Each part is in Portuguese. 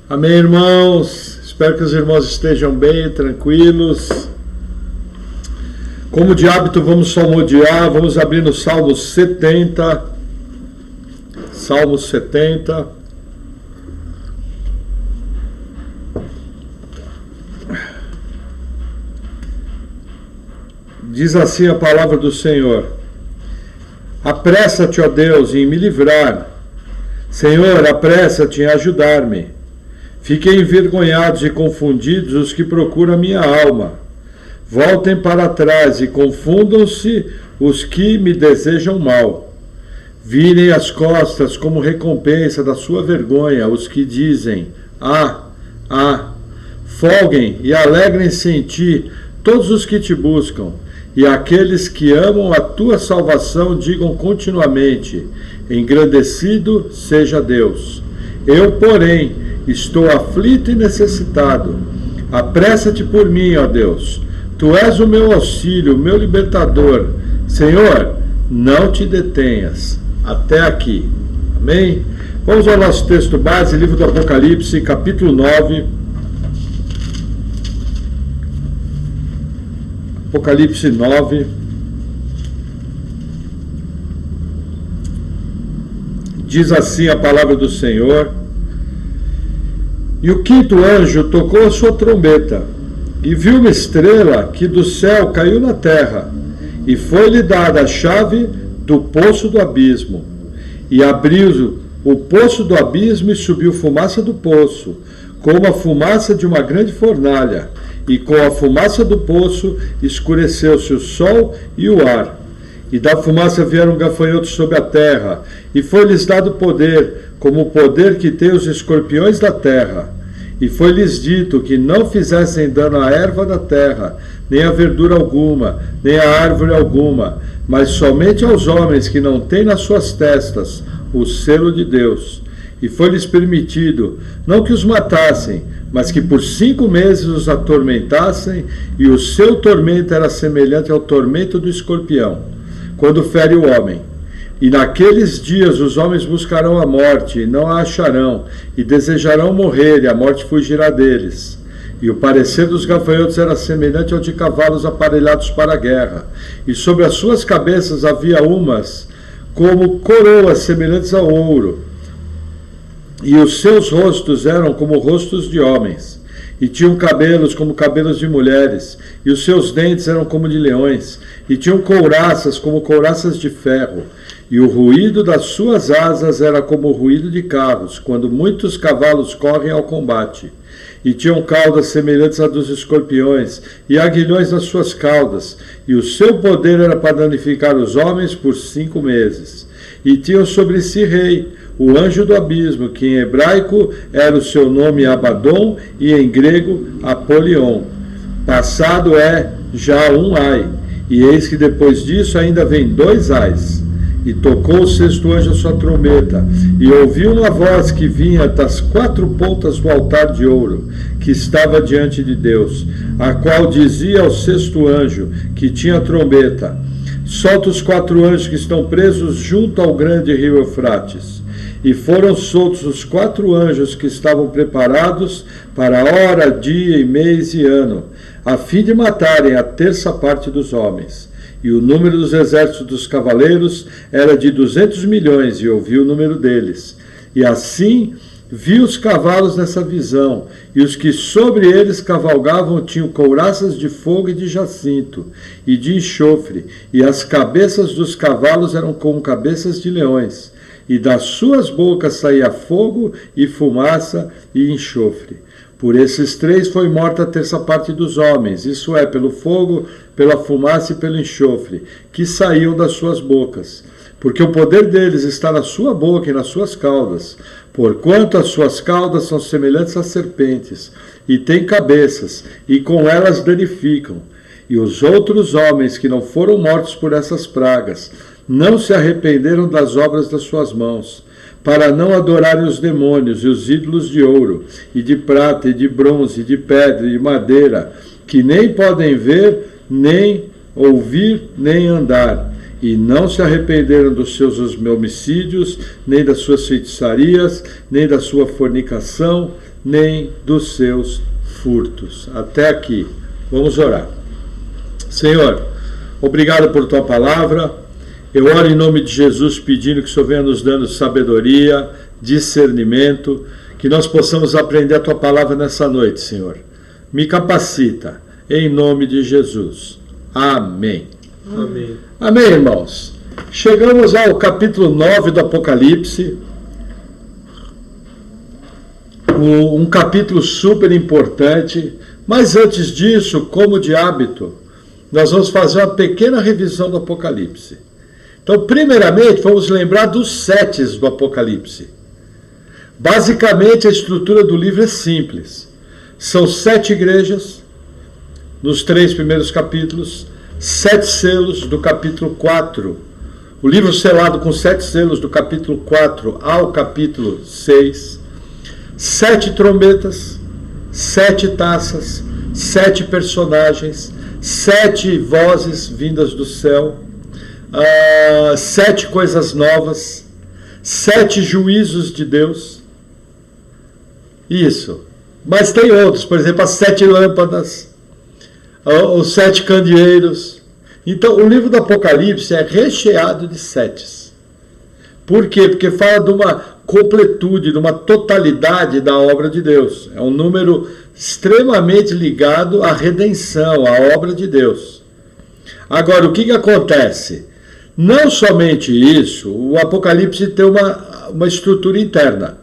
Amém, irmãos? Espero que os irmãos estejam bem, tranquilos. Como de hábito, vamos salmodiar, vamos abrir no Salmo 70. Salmo 70. Diz assim a palavra do Senhor: apressa-te, ó Deus, em me livrar. Senhor, apressa-te em ajudar-me. Fiquem envergonhados e confundidos os que procuram a minha alma. Voltem para trás e confundam-se os que me desejam mal. Virem as costas como recompensa da sua vergonha os que dizem: Folguem e alegrem-se em ti todos os que te buscam. E aqueles que amam a tua salvação digam continuamente: engrandecido seja Deus. Eu, porém, estou aflito e necessitado. Apressa-te por mim, ó Deus. Tu és o meu auxílio, o meu libertador. Senhor, não te detenhas. Até aqui. Amém? Vamos ao nosso texto base, livro do Apocalipse, capítulo 9. Apocalipse 9. Diz assim a palavra do Senhor: e o quinto anjo tocou a sua trombeta, e viu uma estrela que do céu caiu na terra, e foi-lhe dada a chave do poço do abismo. E abriu o poço do abismo, e subiu fumaça do poço, como a fumaça de uma grande fornalha, e com a fumaça do poço escureceu-se o sol e o ar. E da fumaça vieram gafanhotos sobre a terra, e foi-lhes dado poder, como o poder que tem os escorpiões da terra. E foi-lhes dito que não fizessem dano à erva da terra, nem a verdura alguma, nem a árvore alguma, mas somente aos homens que não têm nas suas testas o selo de Deus. E foi-lhes permitido, não que os matassem, mas que por 5 meses os atormentassem, e o seu tormento era semelhante ao tormento do escorpião, quando fere o homem. E naqueles dias os homens buscarão a morte, e não a acharão, e desejarão morrer, e a morte fugirá deles. E o parecer dos gafanhotos era semelhante ao de cavalos aparelhados para a guerra, e sobre as suas cabeças havia umas como coroas semelhantes ao ouro, e os seus rostos eram como rostos de homens, e tinham cabelos como cabelos de mulheres, e os seus dentes eram como de leões, e tinham couraças como couraças de ferro, e o ruído das suas asas era como o ruído de carros, quando muitos cavalos correm ao combate. E tinham caudas semelhantes à dos escorpiões, e aguilhões nas suas caudas, e o seu poder era para danificar os homens por 5 meses. E tinham sobre si rei, o anjo do abismo, que em hebraico era o seu nome Abaddon, e em grego Apolion. Passado é já um ai, e eis que depois disso ainda vem 2 ais. E tocou o 6º anjo a sua trombeta, e ouviu uma voz que vinha das 4 pontas do altar de ouro, que estava diante de Deus, a qual dizia ao 6º anjo, que tinha a trombeta: solta os 4 anjos que estão presos junto ao grande rio Eufrates. E foram soltos os 4 anjos que estavam preparados para a hora, dia e mês e ano, a fim de matarem a 1/3 parte dos homens. E o número dos exércitos dos cavaleiros era de 200 milhões, e ouvi o número deles. E assim vi os cavalos nessa visão, e os que sobre eles cavalgavam tinham couraças de fogo e de jacinto, e de enxofre, e as cabeças dos cavalos eram como cabeças de leões, e das suas bocas saía fogo e fumaça e enxofre. Por esses 3 foi morta a 1/3 parte dos homens, isso é, pelo fogo, pela fumaça e pelo enxofre, que saíam das suas bocas. Porque o poder deles está na sua boca e nas suas caudas, porquanto as suas caudas são semelhantes a serpentes, e têm cabeças, e com elas danificam. E os outros homens que não foram mortos por essas pragas, não se arrependeram das obras das suas mãos, para não adorarem os demônios e os ídolos de ouro, e de prata, e de bronze, e de pedra, e de madeira, que nem podem ver, nem ouvir, nem andar. e não se arrependeram dos seus homicídios, nem das suas feitiçarias, nem da sua fornicação, nem dos seus furtos. Até aqui. Vamos orar. Senhor, obrigado por tua palavra. Eu oro em nome de Jesus pedindo que o Senhor venha nos dando sabedoria, discernimento, que nós possamos aprender a tua palavra nessa noite, Senhor. Me capacita, em nome de Jesus. Amém. Amém. Amém, irmãos. Chegamos ao capítulo 9 do Apocalipse. Um capítulo super importante. Mas antes disso, como de hábito, nós vamos fazer uma pequena revisão do Apocalipse. Então, primeiramente, vamos lembrar dos setes do Apocalipse. Basicamente, a estrutura do livro é simples. São 7 igrejas, nos 3 primeiros capítulos, 7 selos do capítulo 4. O livro selado com 7 selos do capítulo 4 ao capítulo 6. 7 trombetas, 7 taças, 7 personagens, 7 vozes vindas do céu, 7 coisas novas, 7 juízos de Deus. Isso. Mas tem outros, por exemplo, as 7 lâmpadas, os 7 candeeiros. Então, o livro do Apocalipse é recheado de setes. Por quê? Porque fala de uma completude, de uma totalidade da obra de Deus. É um número extremamente ligado à redenção, à obra de Deus. Agora, o que acontece? Não somente isso, o Apocalipse tem uma estrutura interna.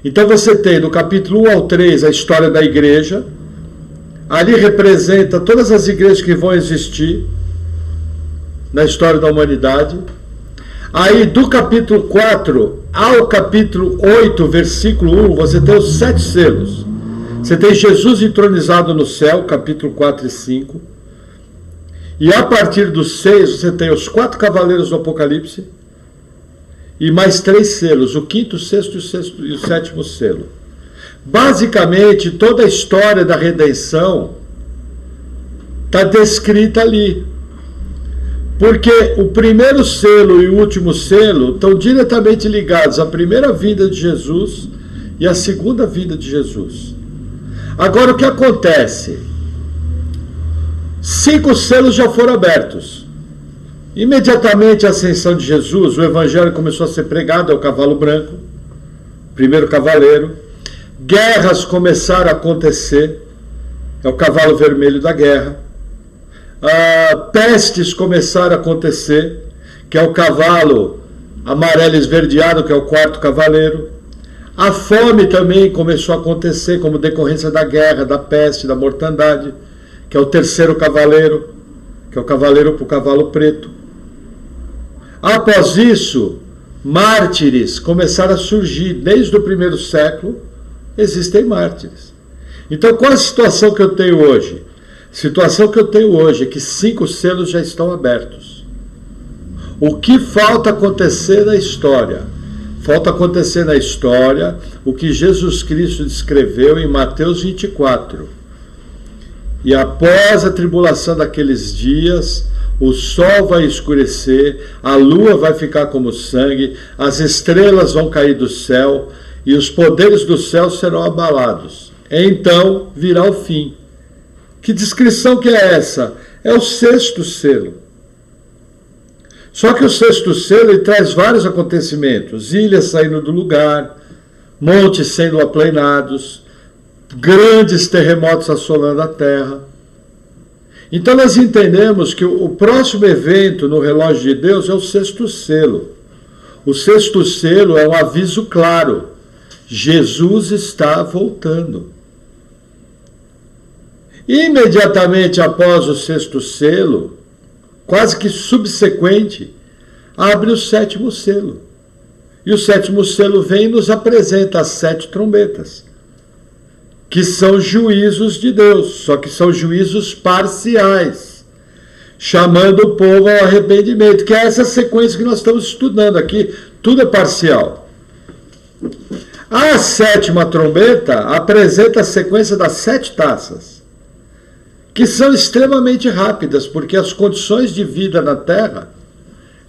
Então você tem do capítulo 1 ao 3 a história da igreja. Ali representa todas as igrejas que vão existir na história da humanidade. Aí do capítulo 4 ao capítulo 8, versículo 1, você tem os 7 selos. Você tem Jesus entronizado no céu, capítulo 4 e 5. E a partir do 6, você tem os 4 cavaleiros do Apocalipse. E mais 3 selos, o 5º, o 6º e o 7º selo. Basicamente, toda a história da redenção está descrita ali. Porque o primeiro selo e o último selo estão diretamente ligados à primeira vinda de Jesus e à segunda vinda de Jesus. Agora, o que acontece? 5 selos já foram abertos. Imediatamente a ascensão de Jesus, o evangelho começou a ser pregado ao cavalo branco, primeiro cavaleiro. Guerras começaram a acontecer, é o cavalo vermelho da guerra. Pestes começaram a acontecer, que é o cavalo amarelo esverdeado, que é o 4º cavaleiro. A fome também começou a acontecer como decorrência da guerra, da peste, da mortandade, que é o 3º cavaleiro, que é o cavaleiro para o cavalo preto. Após isso, mártires começaram a surgir. Desde o 1º século, existem mártires. Então, qual a situação que eu tenho hoje? A situação que eu tenho hoje é que 5 selos já estão abertos. O que falta acontecer na história? Falta acontecer na história o que Jesus Cristo descreveu em Mateus 24. E após a tribulação daqueles dias, o sol vai escurecer, a lua vai ficar como sangue, as estrelas vão cair do céu e os poderes do céu serão abalados. Então virá o fim. Que descrição que é essa? É o 6º selo. Só que o 6º selo ele traz vários acontecimentos. Ilhas saindo do lugar, montes sendo aplainados, grandes terremotos assolando a terra. Então nós entendemos que o próximo evento no relógio de Deus é o 6º selo. O 6º selo é um aviso claro. Jesus está voltando. Imediatamente após o 6º selo, quase que subsequente, abre o 7º selo. E o 7º selo vem e nos apresenta as 7 trombetas, que são juízos de Deus, só que são juízos parciais, chamando o povo ao arrependimento, que é essa sequência que nós estamos estudando aqui, tudo é parcial. A 7ª trombeta apresenta a sequência das 7 taças, que são extremamente rápidas, porque as condições de vida na Terra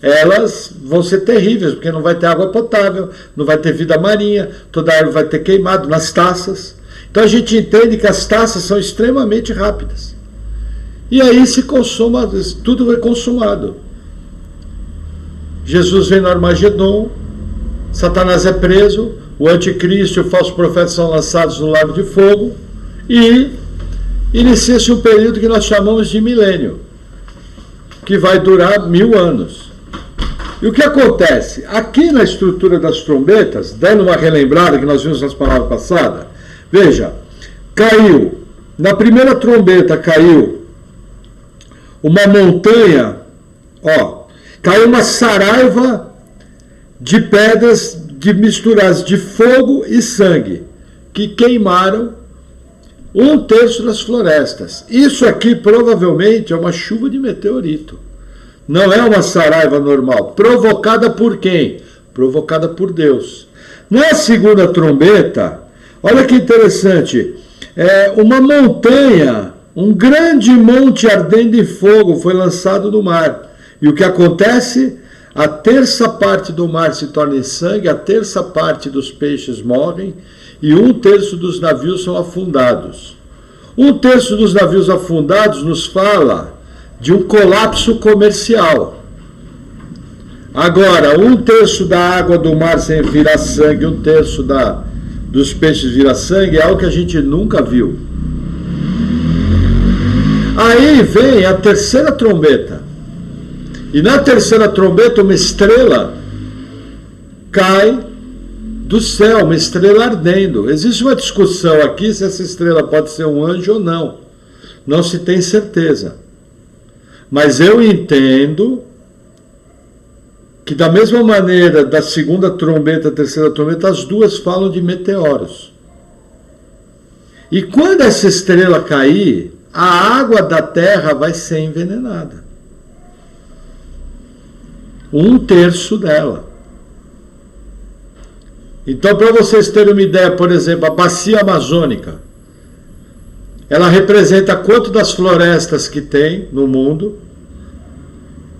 elas vão ser terríveis, porque não vai ter água potável, não vai ter vida marinha, toda a árvore vai ter queimado nas taças. Então a gente entende que as taças são extremamente rápidas. E aí se consuma, tudo é consumado. Jesus vem no Armagedon, Satanás é preso, o anticristo e o falso profeta são lançados no lago de fogo e inicia-se um período que nós chamamos de milênio, que vai durar 1000 anos. E o que acontece? Aqui na estrutura das trombetas, dando uma relembrada que nós vimos nas palavras passadas, veja, caiu, na primeira trombeta caiu uma montanha, caiu uma saraiva de pedras misturadas de fogo e sangue, que queimaram 1/3 das florestas. Isso aqui provavelmente é uma chuva de meteorito. Não é uma saraiva normal. Provocada por quem? Provocada por Deus. Na segunda trombeta, olha que interessante, uma montanha, um grande monte ardendo em fogo foi lançado no mar. E o que acontece? A terça parte do mar se torna em sangue, a terça parte dos peixes morrem e 1/3 dos navios são afundados. 1/3 dos navios afundados nos fala de um colapso comercial. Agora, 1/3 da água do mar virar sangue, 1/3 dos peixes virar sangue, é algo que a gente nunca viu. Aí vem a terceira trombeta. E na terceira trombeta, uma estrela cai do céu, uma estrela ardendo. Existe uma discussão aqui se essa estrela pode ser um anjo ou não. Não se tem certeza. Mas eu entendo que da mesma maneira da segunda trombeta, terceira trombeta, as duas falam de meteoros. E quando essa estrela cair, a água da terra vai ser envenenada. 1/3 dela. Então, para vocês terem uma ideia, por exemplo, a bacia amazônica, ela representa quanto das florestas que tem no mundo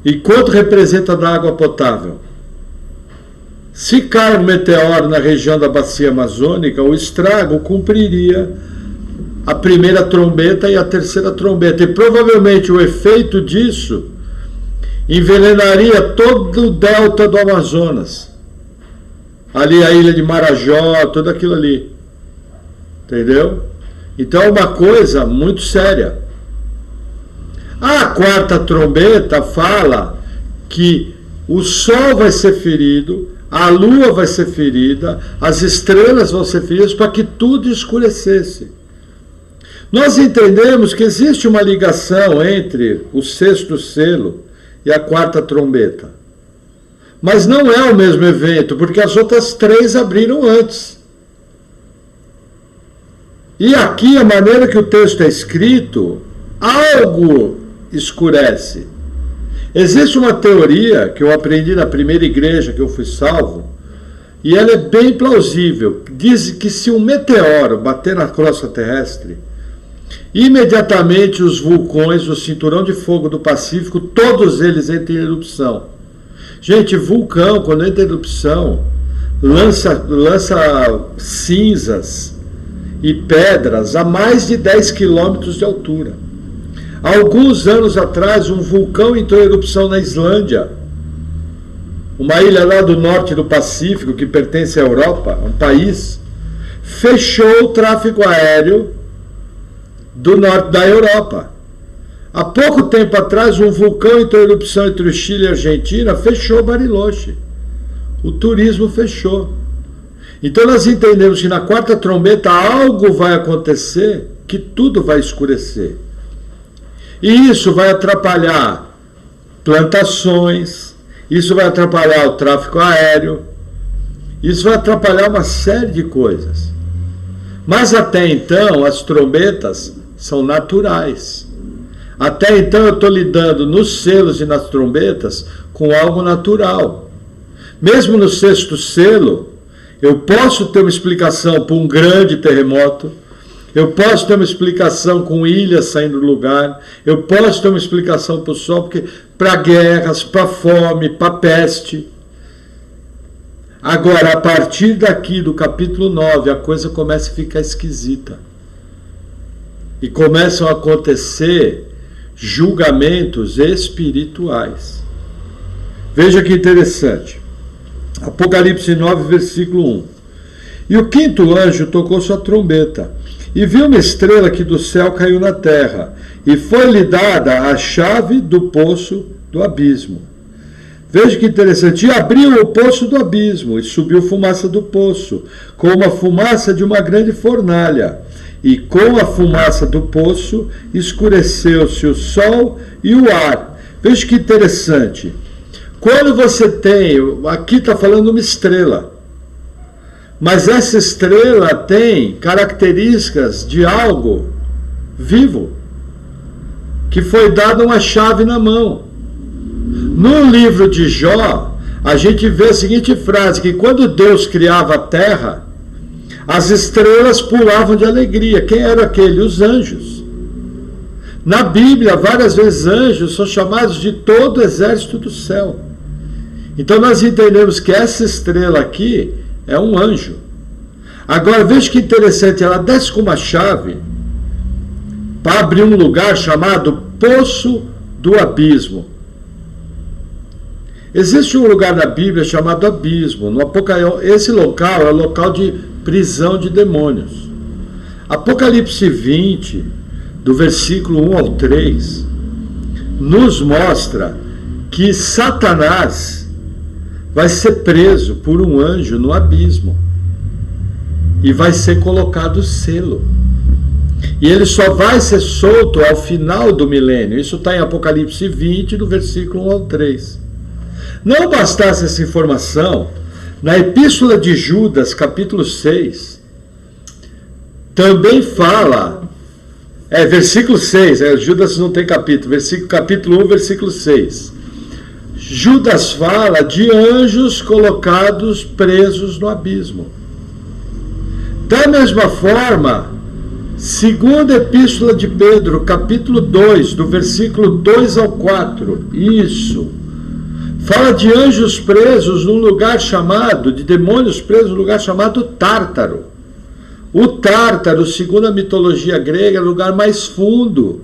e quanto representa da água potável. Se cai um meteoro na região da bacia amazônica, o estrago cumpriria a primeira trombeta e a terceira trombeta. E provavelmente o efeito disso envenenaria todo o delta do Amazonas. Ali a ilha de Marajó, tudo aquilo ali. Entendeu? Então é uma coisa muito séria. A quarta trombeta fala que o sol vai ser ferido, a lua vai ser ferida, as estrelas vão ser feridas para que tudo escurecesse. Nós entendemos que existe uma ligação entre o sexto selo e a quarta trombeta. Mas não é o mesmo evento, porque as outras 3 abriram antes. E aqui, a maneira que o texto é escrito, algo escurece. Existe uma teoria que eu aprendi na primeira igreja que eu fui salvo, e ela é bem plausível. Diz que se um meteoro bater na crosta terrestre, imediatamente os vulcões, o cinturão de fogo do Pacífico, todos eles entram em erupção. Gente, vulcão, quando entra em erupção, lança cinzas e pedras a mais de 10 quilômetros de altura. Alguns anos atrás, um vulcão entrou em erupção na Islândia, uma ilha lá do norte do Pacífico, que pertence à Europa, um país, fechou o tráfego aéreo do norte da Europa. Há pouco tempo atrás, um vulcão entrou em erupção entre o Chile e a Argentina, fechou Bariloche. O turismo fechou. Então nós entendemos que na quarta trombeta algo vai acontecer que tudo vai escurecer. E isso vai atrapalhar plantações, isso vai atrapalhar o tráfego aéreo, isso vai atrapalhar uma série de coisas. Mas até então as trombetas são naturais. Até então eu estou lidando nos selos e nas trombetas com algo natural. Mesmo no sexto selo, eu posso ter uma explicação para um grande terremoto, Eu posso ter uma explicação com ilhas saindo do lugar. Eu posso ter uma explicação para o sol, para guerras, para fome, para peste. Agora, a partir daqui do capítulo 9, a coisa começa a ficar esquisita. E começam a acontecer julgamentos espirituais. Veja que interessante. Apocalipse 9, versículo 1. E o quinto anjo tocou sua trombeta, e viu uma estrela que do céu caiu na terra, e foi-lhe dada a chave do poço do abismo. Veja que interessante. E abriu o poço do abismo, e subiu fumaça do poço, como a fumaça de uma grande fornalha. E com a fumaça do poço escureceu-se o sol e o ar. Veja que interessante. Quando você tem, aqui está falando uma estrela, mas essa estrela tem características de algo vivo, que foi dada uma chave na mão. No livro de Jó, a gente vê a seguinte frase, que quando Deus criava a terra, as estrelas pulavam de alegria. Quem eram aqueles? Os anjos. Na Bíblia, várias vezes anjos são chamados de todo o exército do céu. Então nós entendemos que essa estrela aqui é um anjo. Agora veja que interessante, ela desce com uma chave para abrir um lugar chamado Poço do Abismo. Existe um lugar na Bíblia chamado Abismo. No Apocalipse, esse local é o local de prisão de demônios. Apocalipse 20, do versículo 1 ao 3, nos mostra que Satanás vai ser preso por um anjo no abismo e vai ser colocado selo. E ele só vai ser solto ao final do milênio. Isso está em Apocalipse 20, do versículo 1 ao 3. Não bastasse essa informação, na Epístola de Judas, capítulo 6, também fala, versículo 6, Judas não tem capítulo, capítulo 1, versículo 6. Judas fala de anjos colocados presos no abismo. Da mesma forma, segunda Epístola de Pedro, capítulo 2, do versículo 2 ao 4, isso, fala de anjos presos num lugar chamado, de demônios presos num lugar chamado Tártaro. O Tártaro, segundo a mitologia grega, é o lugar mais fundo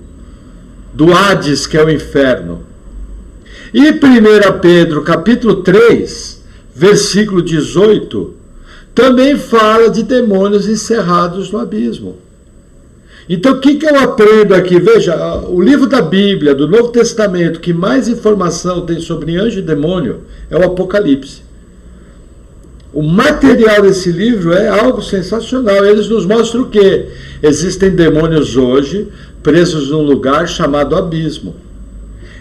do Hades, que é o inferno. E 1 Pedro, capítulo 3, versículo 18, também fala de demônios encerrados no abismo. Então, o que eu aprendo aqui? Veja, o livro da Bíblia, do Novo Testamento, que mais informação tem sobre anjo e demônio, é o Apocalipse. O material desse livro é algo sensacional. Eles nos mostram o quê? Existem demônios hoje presos num lugar chamado abismo.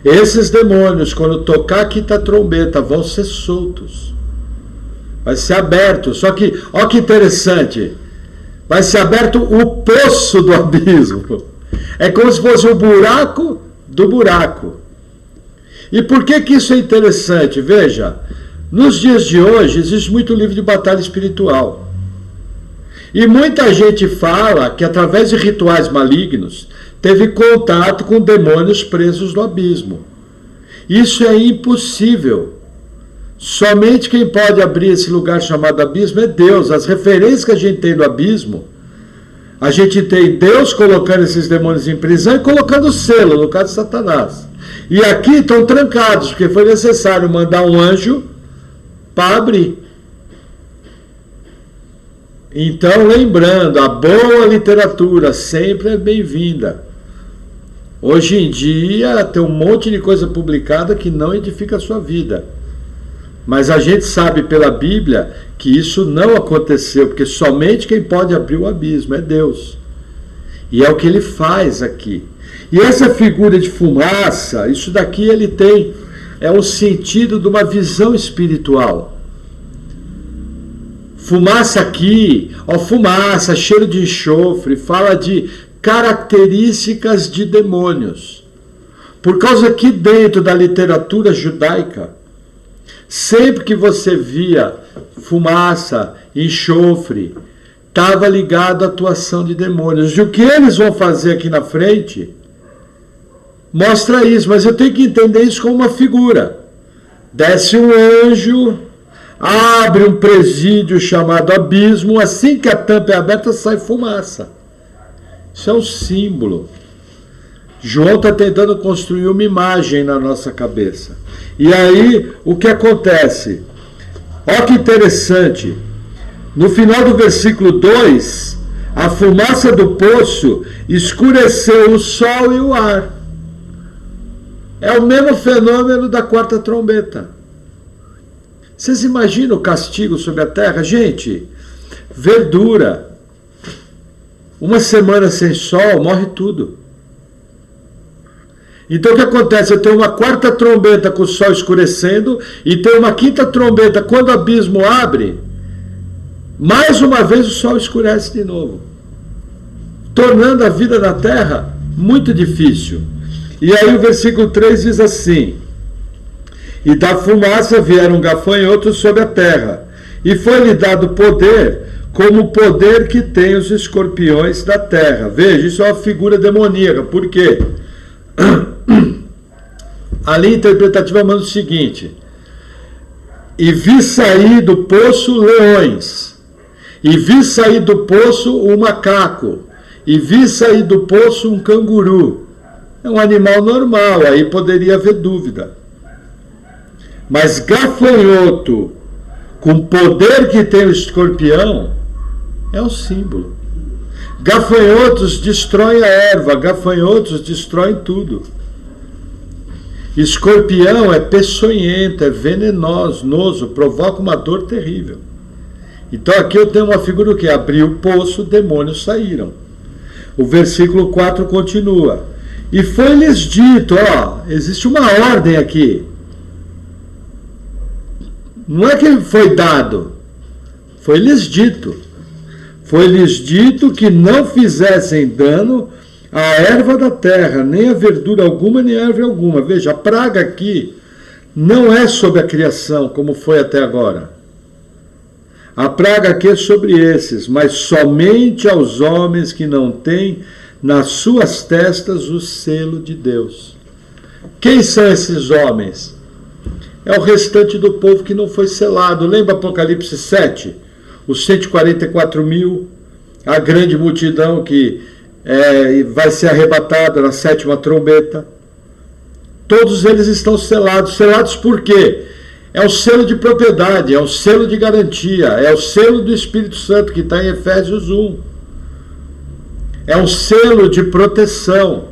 Esses demônios, quando tocar a quinta trombeta, vão ser soltos. Vai ser aberto. Só que, olha que interessante. Vai ser aberto o poço do abismo. É como se fosse o buraco do buraco. E por que isso é interessante? Veja, nos dias de hoje existe muito livro de batalha espiritual. E muita gente fala que através de rituais malignos teve contato com demônios presos no abismo. Isso é impossível. Somente quem pode abrir esse lugar chamado abismo é Deus. As referências que a gente tem do abismo, a gente tem Deus colocando esses demônios em prisão e colocando selo, no caso de Satanás. E aqui estão trancados, porque foi necessário mandar um anjo para abrir. Então, lembrando, a boa literatura sempre é bem-vinda. Hoje em dia tem um monte de coisa publicada que não edifica a sua vida. Mas a gente sabe pela Bíblia que isso não aconteceu, porque somente quem pode abrir o abismo é Deus. E é o que ele faz aqui. E essa figura de fumaça, isso daqui ele tem, é o sentido de uma visão espiritual. Fumaça aqui, fumaça, cheiro de enxofre, fala de características de demônios. Por causa que dentro da literatura judaica, sempre que você via fumaça, enxofre, estava ligado à atuação de demônios. E o que eles vão fazer aqui na frente mostra isso, mas eu tenho que entender isso como uma figura. Desce um anjo, abre um presídio chamado abismo, assim que a tampa é aberta sai fumaça. Isso é um símbolo. João está tentando construir uma imagem na nossa cabeça. E aí, o que acontece? Olha que interessante. No final do versículo 2, a fumaça do poço escureceu o sol e o ar. É o mesmo fenômeno da quarta trombeta. Vocês imaginam o castigo sobre a terra? Gente, verdura. Uma semana sem sol, morre tudo. Então o que acontece? Eu tenho uma quarta trombeta com o sol escurecendo e tenho uma quinta trombeta quando o abismo abre. Mais uma vez o sol escurece de novo, tornando a vida na terra muito difícil. E aí o versículo 3 diz assim: e da fumaça vieram gafanhotos sobre a terra, e foi-lhe dado poder, como o poder que tem os escorpiões da terra. Veja, isso é uma figura demoníaca. Por quê? A linha interpretativa manda o seguinte: e vi sair do poço leões, e vi sair do poço um macaco, e vi sair do poço um canguru. É um animal normal, aí poderia haver dúvida. Mas gafanhoto, com o poder que tem o escorpião, é um símbolo. Gafanhotos destroem a erva, gafanhotos destroem tudo. Escorpião é peçonhento, é venenoso, provoca uma dor terrível. Então aqui eu tenho uma figura que abriu o poço, demônios saíram. O versículo 4 continua: e foi-lhes dito, existe uma ordem aqui. Não é que foi dado, foi-lhes dito. Foi-lhes dito que não fizessem dano à erva da terra, nem a verdura alguma, nem a árvore alguma. Veja, a praga aqui não é sobre a criação, como foi até agora. A praga aqui é sobre esses, mas somente aos homens que não têm nas suas testas o selo de Deus. Quem são esses homens? É o restante do povo que não foi selado. Lembra Apocalipse 7? Os 144 mil, a grande multidão que vai ser arrebatada na sétima trombeta. Todos eles estão selados. Selados por quê? É o selo de propriedade, é o selo de garantia, é o selo do Espírito Santo que está em Efésios 1. É um selo de proteção.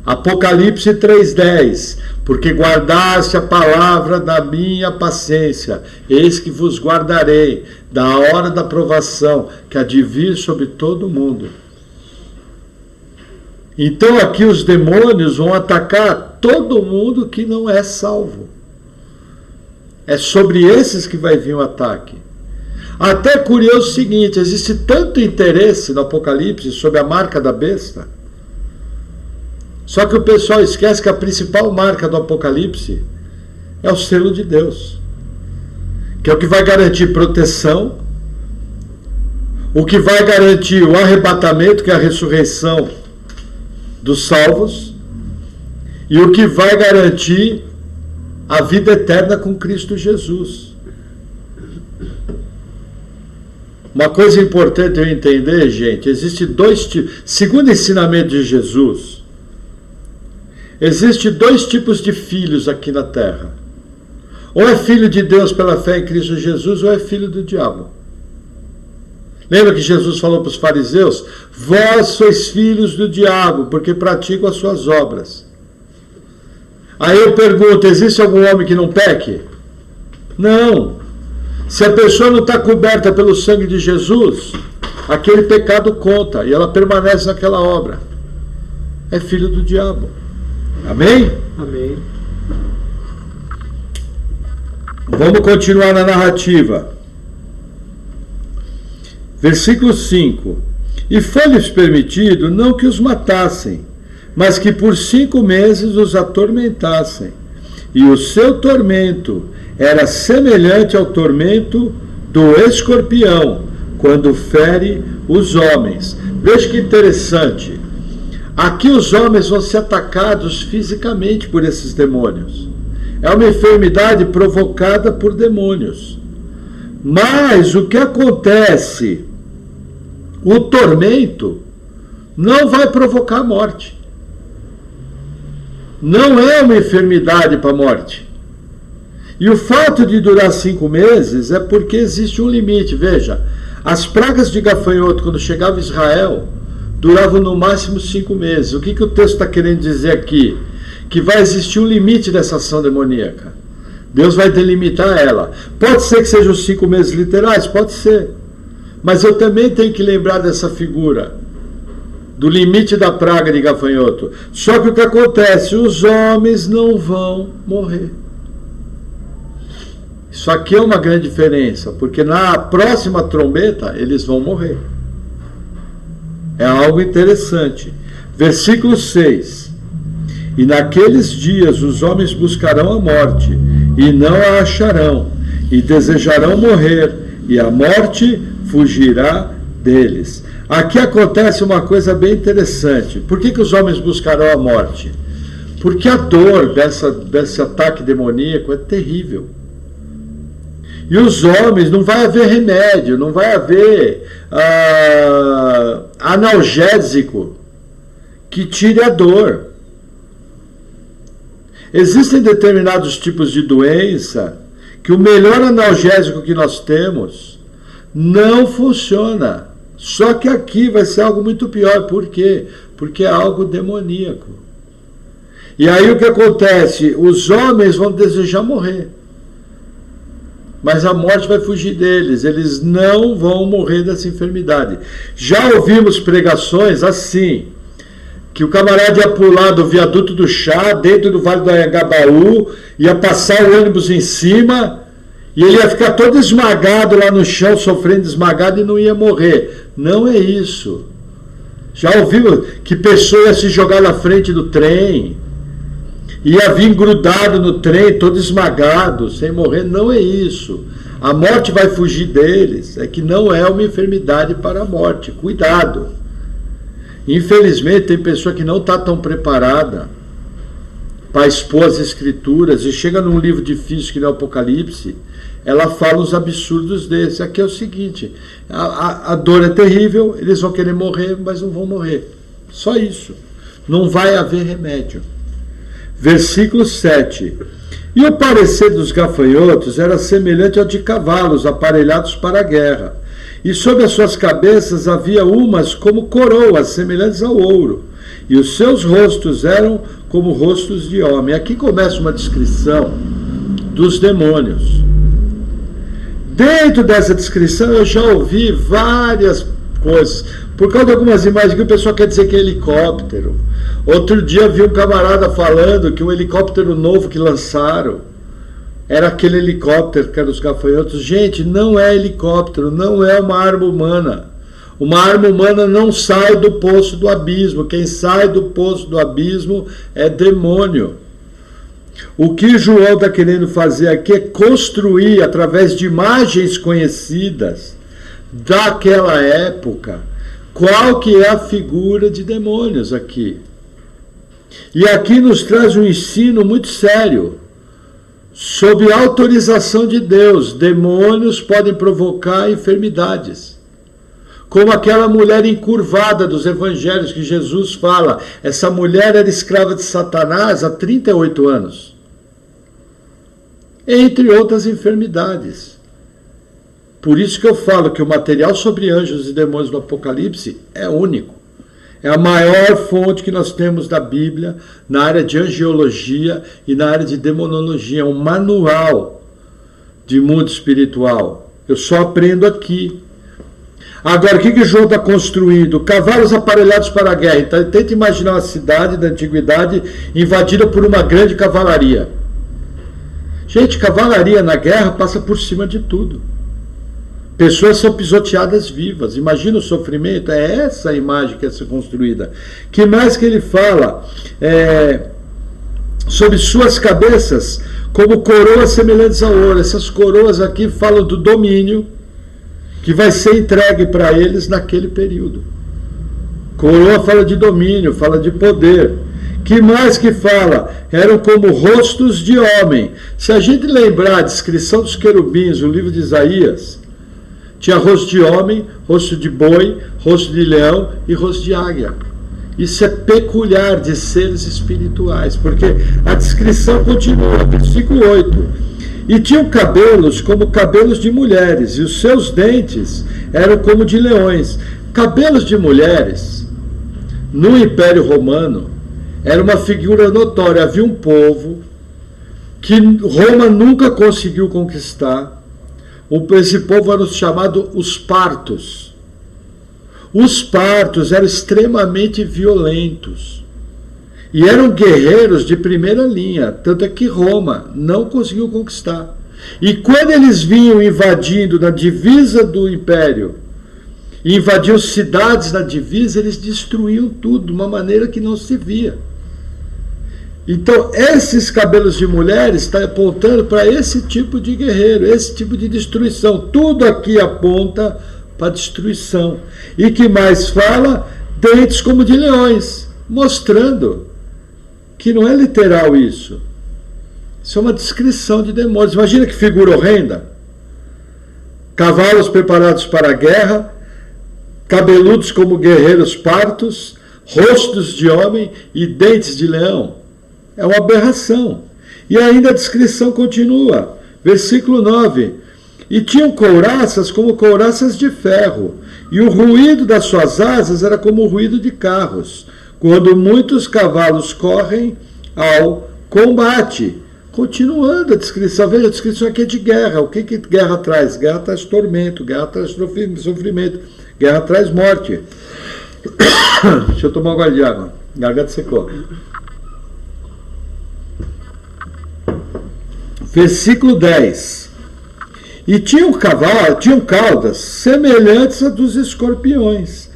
Apocalipse 3,10: porque guardaste a palavra da minha paciência, eis que vos guardarei da hora da provação, que há de vir sobre todo o mundo. Então aqui os demônios vão atacar todo mundo que não é salvo. É sobre esses que vai vir o ataque. Até curioso o seguinte: existe tanto interesse no Apocalipse sobre a marca da besta, só que o pessoal esquece que a principal marca do Apocalipse é o selo de Deus, que é o que vai garantir proteção, o que vai garantir o arrebatamento, que é a ressurreição dos salvos, e o que vai garantir a vida eterna com Cristo Jesus. Uma coisa importante eu entender, gente: existe dois tipos, segundo o ensinamento de Jesus, existe dois tipos de filhos aqui na terra. Ou é filho de Deus pela fé em Cristo Jesus, ou é filho do diabo. Lembra que Jesus falou para os fariseus: vós sois filhos do diabo, porque praticam as suas obras. Aí eu pergunto: existe algum homem que não peque? Não. Se a pessoa não está coberta pelo sangue de Jesus, aquele pecado conta e ela permanece naquela obra. É filho do diabo. Amém? Amém. Vamos continuar na narrativa. Versículo 5: e foi-lhes permitido não que os matassem, mas que por 5 meses os atormentassem. E o seu tormento era semelhante ao tormento do escorpião, quando fere os homens. Veja que interessante. Aqui os homens vão ser atacados fisicamente por esses demônios. É uma enfermidade provocada por demônios. Mas o que acontece? O tormento não vai provocar morte. Não é uma enfermidade para a morte. E o fato de durar 5 meses é porque existe um limite. Veja, as pragas de gafanhoto, quando chegava a Israel, duravam no máximo 5 meses. O que o texto está querendo dizer aqui? Que vai existir um limite dessa ação demoníaca. Deus vai delimitar ela. Pode ser que sejam 5 meses literais? Pode ser. Mas eu também tenho que lembrar dessa figura, do limite da praga de gafanhoto. Só que o que acontece? Os homens não vão morrer. Isso aqui é uma grande diferença, porque na próxima trombeta eles vão morrer. É algo interessante. Versículo 6. E naqueles dias os homens buscarão a morte, e não a acharão, e desejarão morrer, e a morte fugirá deles. Aqui acontece uma coisa bem interessante. Por que os homens buscarão a morte? Porque a dor desse ataque demoníaco é terrível. E os homens, não vai haver remédio, não vai haver analgésico que tire a dor. Existem determinados tipos de doença que o melhor analgésico que nós temos não funciona. Só que aqui vai ser algo muito pior. Por quê? Porque é algo demoníaco. E aí o que acontece? Os homens vão desejar morrer, mas a morte vai fugir deles. Eles não vão morrer dessa enfermidade. Já ouvimos pregações assim, que o camarada ia pular do viaduto do Chá, dentro do Vale do Anhangabaú, ia passar o ônibus em cima, e ele ia ficar todo esmagado lá no chão, sofrendo esmagado, e não ia morrer. Não é isso. Já ouvimos que pessoa ia se jogar na frente do trem, ia vir grudado no trem, todo esmagado, sem morrer. Não é isso. A morte vai fugir deles. É que não é uma enfermidade para a morte. Cuidado. Infelizmente, tem pessoa que não está tão preparada para expor as escrituras, e chega num livro difícil que não é o Apocalipse, ela fala os absurdos desse. Aqui é o seguinte: a dor é terrível, eles vão querer morrer, mas não vão morrer. Só isso. Não vai haver remédio. Versículo 7. E o parecer dos gafanhotos era semelhante ao de cavalos aparelhados para a guerra. E sobre as suas cabeças havia umas como coroas, semelhantes ao ouro. E os seus rostos eram como rostos de homem. Aqui começa uma descrição dos demônios. Dentro dessa descrição eu já ouvi várias coisas. Por causa de algumas imagens que o pessoal quer dizer que é helicóptero. Outro dia vi um camarada falando que um helicóptero novo que lançaram era aquele helicóptero que era os gafanhotos. Gente, não é helicóptero, não é uma arma humana. Uma arma humana não sai do poço do abismo. Quem sai do poço do abismo é demônio. O que João está querendo fazer aqui é construir, através de imagens conhecidas daquela época, qual que é a figura de demônios aqui. E aqui nos traz um ensino muito sério. Sob autorização de Deus, demônios podem provocar enfermidades. Como aquela mulher encurvada dos evangelhos que Jesus fala. Essa mulher era escrava de Satanás há 38 anos. Entre outras enfermidades. Por isso que eu falo que o material sobre anjos e demônios do Apocalipse é único. É a maior fonte que nós temos da Bíblia na área de angiologia e na área de demonologia. É um manual de mundo espiritual. Eu só aprendo aqui. Agora, o que João está construindo? Cavalos aparelhados para a guerra. Então, tenta imaginar uma cidade da antiguidade invadida por uma grande cavalaria. Gente, cavalaria na guerra passa por cima de tudo. Pessoas são pisoteadas vivas. Imagina o sofrimento. É essa a imagem que é ser construída. Que mais que ele fala? Sobre suas cabeças, como coroas semelhantes ao ouro. Essas coroas aqui falam do domínio que vai ser entregue para eles naquele período. Coroa fala de domínio, fala de poder. Que mais que fala? Eram como rostos de homem. Se a gente lembrar a descrição dos querubins, o livro de Isaías, tinha rosto de homem, rosto de boi, rosto de leão e rosto de águia. Isso é peculiar de seres espirituais, porque a descrição continua, versículo 8. E tinham cabelos como cabelos de mulheres, e os seus dentes eram como de leões. Cabelos de mulheres, no Império Romano, era uma figura notória. Havia um povo que Roma nunca conseguiu conquistar. Esse povo era chamado os partos. Os partos eram extremamente violentos e eram guerreiros de primeira linha, tanto é que Roma não conseguiu conquistar. E quando eles vinham invadindo na divisa do império, e invadiam cidades na divisa, eles destruíam tudo de uma maneira que não se via. Então, esses cabelos de mulheres estão apontando para esse tipo de guerreiro, esse tipo de destruição. Tudo aqui aponta para destruição. E que mais fala? Dentes como de leões, mostrando que não é literal isso. Isso é uma descrição de demônios. Imagina que figura horrenda. Cavalos preparados para a guerra, cabeludos como guerreiros partos, rostos de homem e dentes de leão. É uma aberração. E ainda a descrição continua. Versículo 9. E tinham couraças como couraças de ferro, e o ruído das suas asas era como o ruído de carros, quando muitos cavalos correm ao combate. Continuando a descrição, veja, a descrição aqui é de guerra. O que guerra traz? Guerra traz tormento, guerra traz sofrimento, guerra traz morte. Deixa eu tomar um gole de água. Garganta secou. Versículo 10. E tinham caudas semelhantes a dos escorpiões,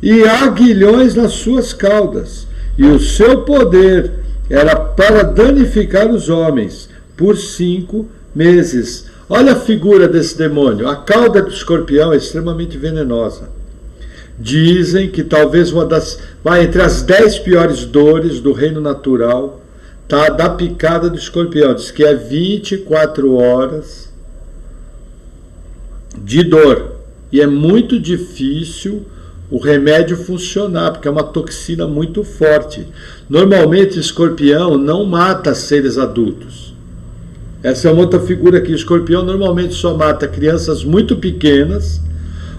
e aguilhões nas suas caudas, e o seu poder era para danificar os homens por 5 meses. Olha a figura desse demônio. A cauda do escorpião é extremamente venenosa. Dizem que talvez vai entre as 10 piores dores do reino natural, tá, da picada do escorpião. Diz que é 24 horas de dor. E é muito difícil o remédio funcionar, porque é uma toxina muito forte. Normalmente, escorpião não mata seres adultos. Essa é uma outra figura aqui. O escorpião normalmente só mata crianças muito pequenas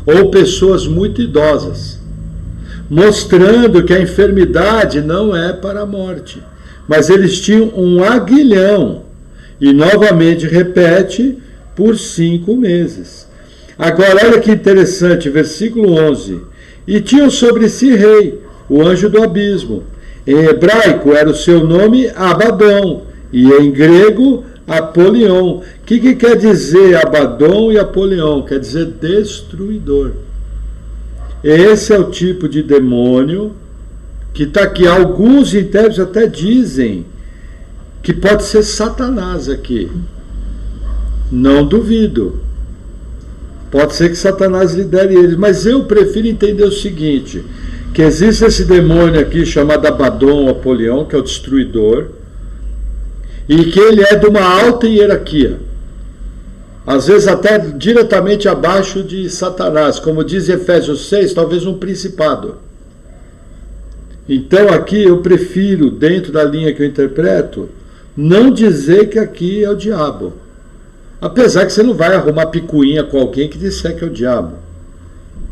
ou pessoas muito idosas, mostrando que a enfermidade não é para a morte. Mas eles tinham um aguilhão. E novamente repete, por 5 meses. Agora, olha que interessante, versículo 11. E tinham sobre si rei, o anjo do abismo. Em hebraico era o seu nome Abaddon, e em grego Apolion. O que quer dizer Abaddon e Apolion? Quer dizer destruidor. Esse é o tipo de demônio que está aqui. Alguns intérpretes até dizem que pode ser Satanás aqui. Não duvido. Pode ser que Satanás lidere eles, mas eu prefiro entender o seguinte, que existe esse demônio aqui chamado Abaddon ou Apolion, que é o destruidor, e que ele é de uma alta hierarquia, às vezes até diretamente abaixo de Satanás, como diz Efésios 6, talvez um principado. Então aqui eu prefiro, dentro da linha que eu interpreto, não dizer que aqui é o diabo. Apesar que você não vai arrumar picuinha com alguém que disser que é o diabo.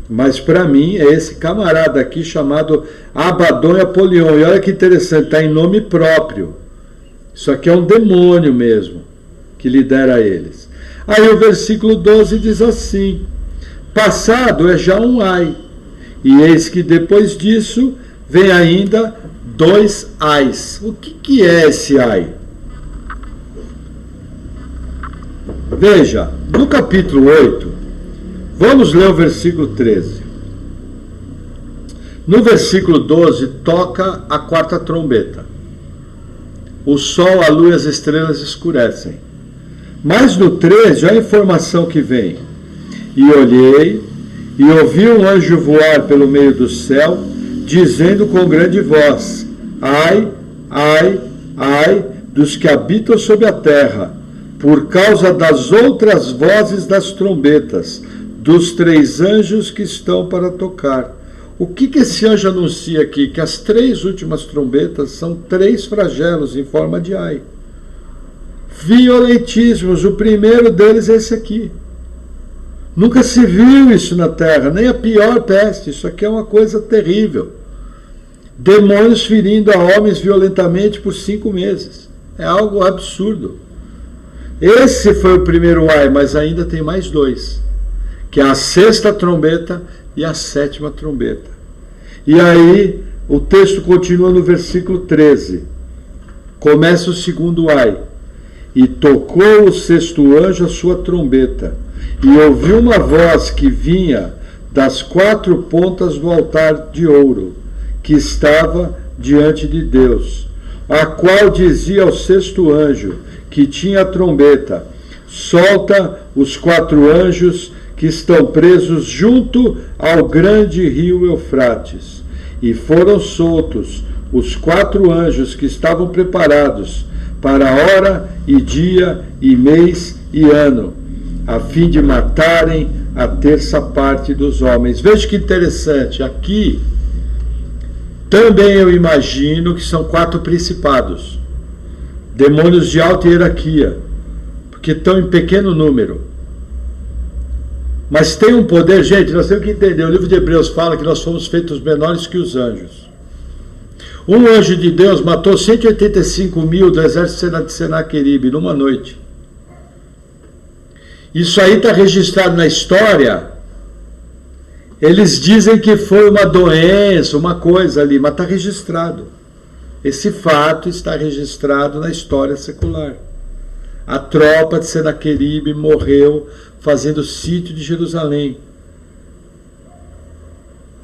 Mas para mim é esse camarada aqui chamado Abaddon e Apolion. E olha que interessante, está em nome próprio. Isso aqui é um demônio mesmo, que lidera eles. Aí o versículo 12 diz assim: passado é já um ai, e eis que depois disso vem ainda 2 ais. O que é esse ai? Veja, no capítulo 8, vamos ler o versículo 13. No versículo 12, toca a 4ª trombeta. O sol, a lua e as estrelas escurecem. Mas no 13, olha a informação que vem. E olhei, e ouvi um anjo voar pelo meio do céu, dizendo com grande voz: ai, ai, ai dos que habitam sobre a terra, por causa das outras vozes das trombetas, dos 3 anjos que estão para tocar. O que esse anjo anuncia aqui? Que as 3 últimas trombetas são 3 flagelos em forma de ai. Violentíssimos. O primeiro deles é esse aqui. Nunca se viu isso na Terra, nem a pior peste. Isso aqui é uma coisa terrível. Demônios ferindo a homens violentamente por 5 meses. É algo absurdo. Esse foi o primeiro ai, mas ainda tem mais 2, que é a 6ª trombeta e a 7ª trombeta. E aí o texto continua no versículo 13. Começa o segundo ai. E tocou o 6º anjo a sua trombeta, e ouviu uma voz que vinha das 4 pontas do altar de ouro, que estava diante de Deus, a qual dizia ao 6º anjo, que tinha a trombeta: solta os 4 anjos que estão presos junto ao grande rio Eufrates. E foram soltos os 4 anjos que estavam preparados para hora e dia e mês e ano, a fim de matarem a 3ª parte dos homens. Veja que interessante, aqui também eu imagino que são 4 principados, demônios de alta hierarquia, porque estão em pequeno número. Mas tem um poder, gente, nós temos que entender, o livro de Hebreus fala que nós fomos feitos menores que os anjos. Um anjo de Deus matou 185 mil do exército de Senaqueribe numa noite. Isso aí está registrado na história. Eles dizem que foi uma doença, uma coisa ali, mas está registrado. Esse fato está registrado na história secular. A tropa de Senaqueribe morreu fazendo sítio de Jerusalém.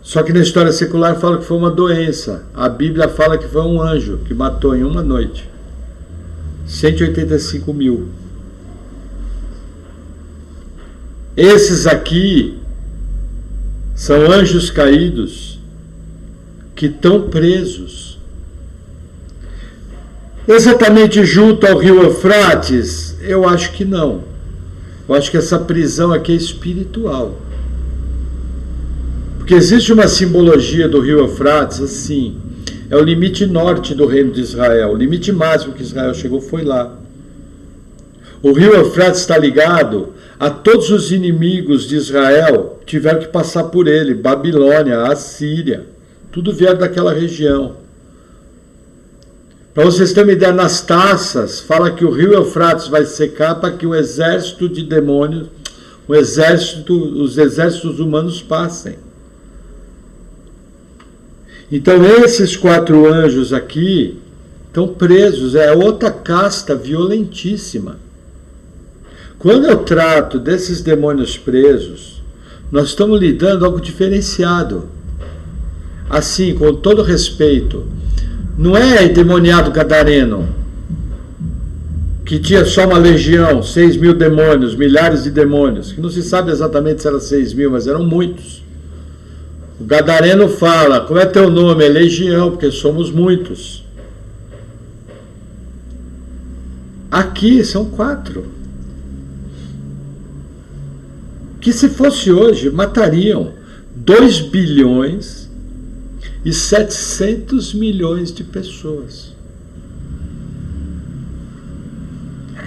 Só que na história secular fala que foi uma doença. A Bíblia fala que foi um anjo que matou em uma noite 185 mil. Esses aqui são anjos caídos que estão presos exatamente junto ao rio Eufrates. Eu acho que não. Eu acho que essa prisão aqui é espiritual. Porque existe uma simbologia do rio Eufrates assim. É o limite norte do reino de Israel. O limite máximo que Israel chegou foi lá. O rio Eufrates está ligado a todos os inimigos de Israel que tiveram que passar por ele. Babilônia, Assíria. Tudo vieram daquela região. Para vocês terem uma ideia, nas taças, fala que o rio Eufrates vai secar para que o exército de demônios, os exércitos humanos passem. Então esses 4 anjos aqui estão presos, é outra casta violentíssima. Quando eu trato desses demônios presos, nós estamos lidando com algo diferenciado. Assim, com todo respeito, não é endemoniado gadareno, que tinha só uma legião, 6 mil demônios, milhares de demônios, que não se sabe exatamente se eram 6 mil, mas eram muitos. O gadareno fala: como é teu nome? É legião, porque somos muitos. Aqui são 4. Que se fosse hoje, matariam 2 bilhões e 700 milhões de pessoas.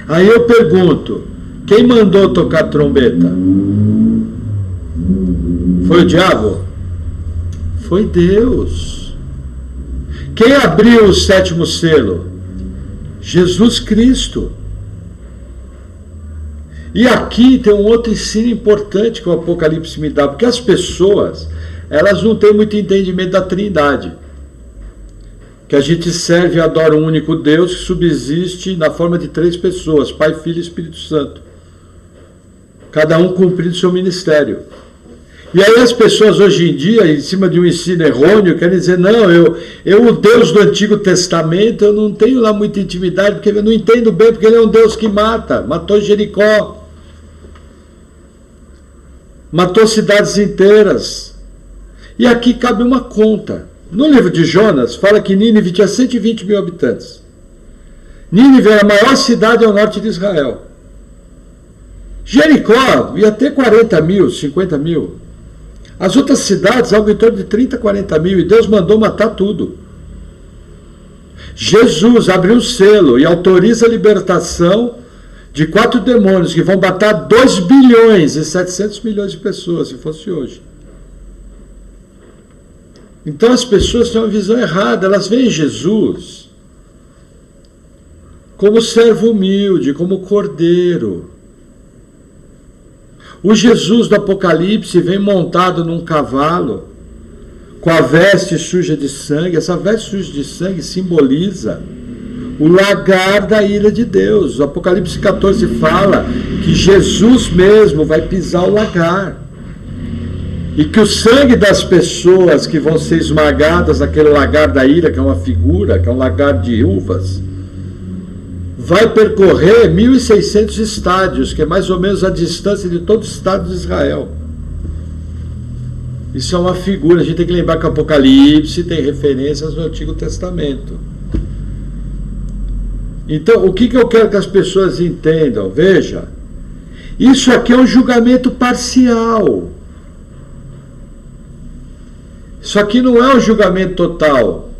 Aí eu pergunto: quem mandou tocar trombeta? Foi o diabo? Foi Deus. Quem abriu o 7º selo? Jesus Cristo. E aqui tem um outro ensino importante que o Apocalipse me dá, porque as pessoas, elas não têm muito entendimento da Trindade, que a gente serve e adora um único Deus que subsiste na forma de 3 pessoas, Pai, Filho e Espírito Santo, cada um cumprindo seu ministério. E aí as pessoas hoje em dia, em cima de um ensino errôneo, querem dizer: não, o Deus do Antigo Testamento, eu não tenho lá muita intimidade, porque eu não entendo bem, porque ele é um Deus que mata, matou Jericó. matou cidades inteiras. E aqui cabe uma conta. No livro de Jonas, fala que Nínive tinha 120 mil habitantes. Nínive era a maior cidade ao norte de Israel. Jericó ia ter 40 mil, 50 mil. As outras cidades, algo em torno de 30, 40 mil. E Deus mandou matar tudo. Jesus abriu o selo e autoriza a libertação de 4 demônios que vão matar 2 bilhões e 700 milhões de pessoas, se fosse hoje. Então as pessoas têm uma visão errada. Elas veem Jesus como servo humilde, como cordeiro. O Jesus do Apocalipse vem montado num cavalo, com a veste suja de sangue. Essa veste suja de sangue simboliza o lagar da ira de Deus. O Apocalipse 14 fala que Jesus mesmo vai pisar o lagar. E que o sangue das pessoas que vão ser esmagadas naquele lagar da ira, que é uma figura, que é um lagar de uvas, vai percorrer 1.600 estádios, que é mais ou menos a distância de todo o estado de Israel. Isso é uma figura. A gente tem que lembrar que o Apocalipse tem referências no Antigo Testamento. Então, o que eu quero que as pessoas entendam? Veja, isso aqui é um julgamento parcial. Isso aqui não é um julgamento total.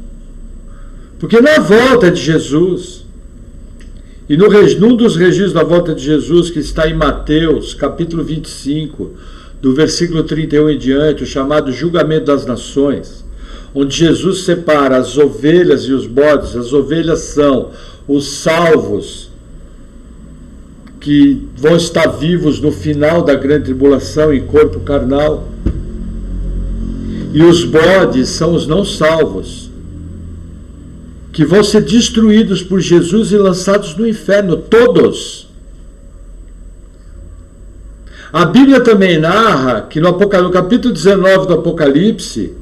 Porque na volta de Jesus, e num dos registros da volta de Jesus, que está em Mateus, capítulo 25, do versículo 31 em diante, o chamado julgamento das nações, onde Jesus separa as ovelhas e os bodes. As ovelhas são os salvos, que vão estar vivos no final da grande tribulação em corpo carnal, e os bodes são os não salvos, que vão ser destruídos por Jesus e lançados no inferno, todos. A Bíblia também narra que no capítulo 19 do Apocalipse,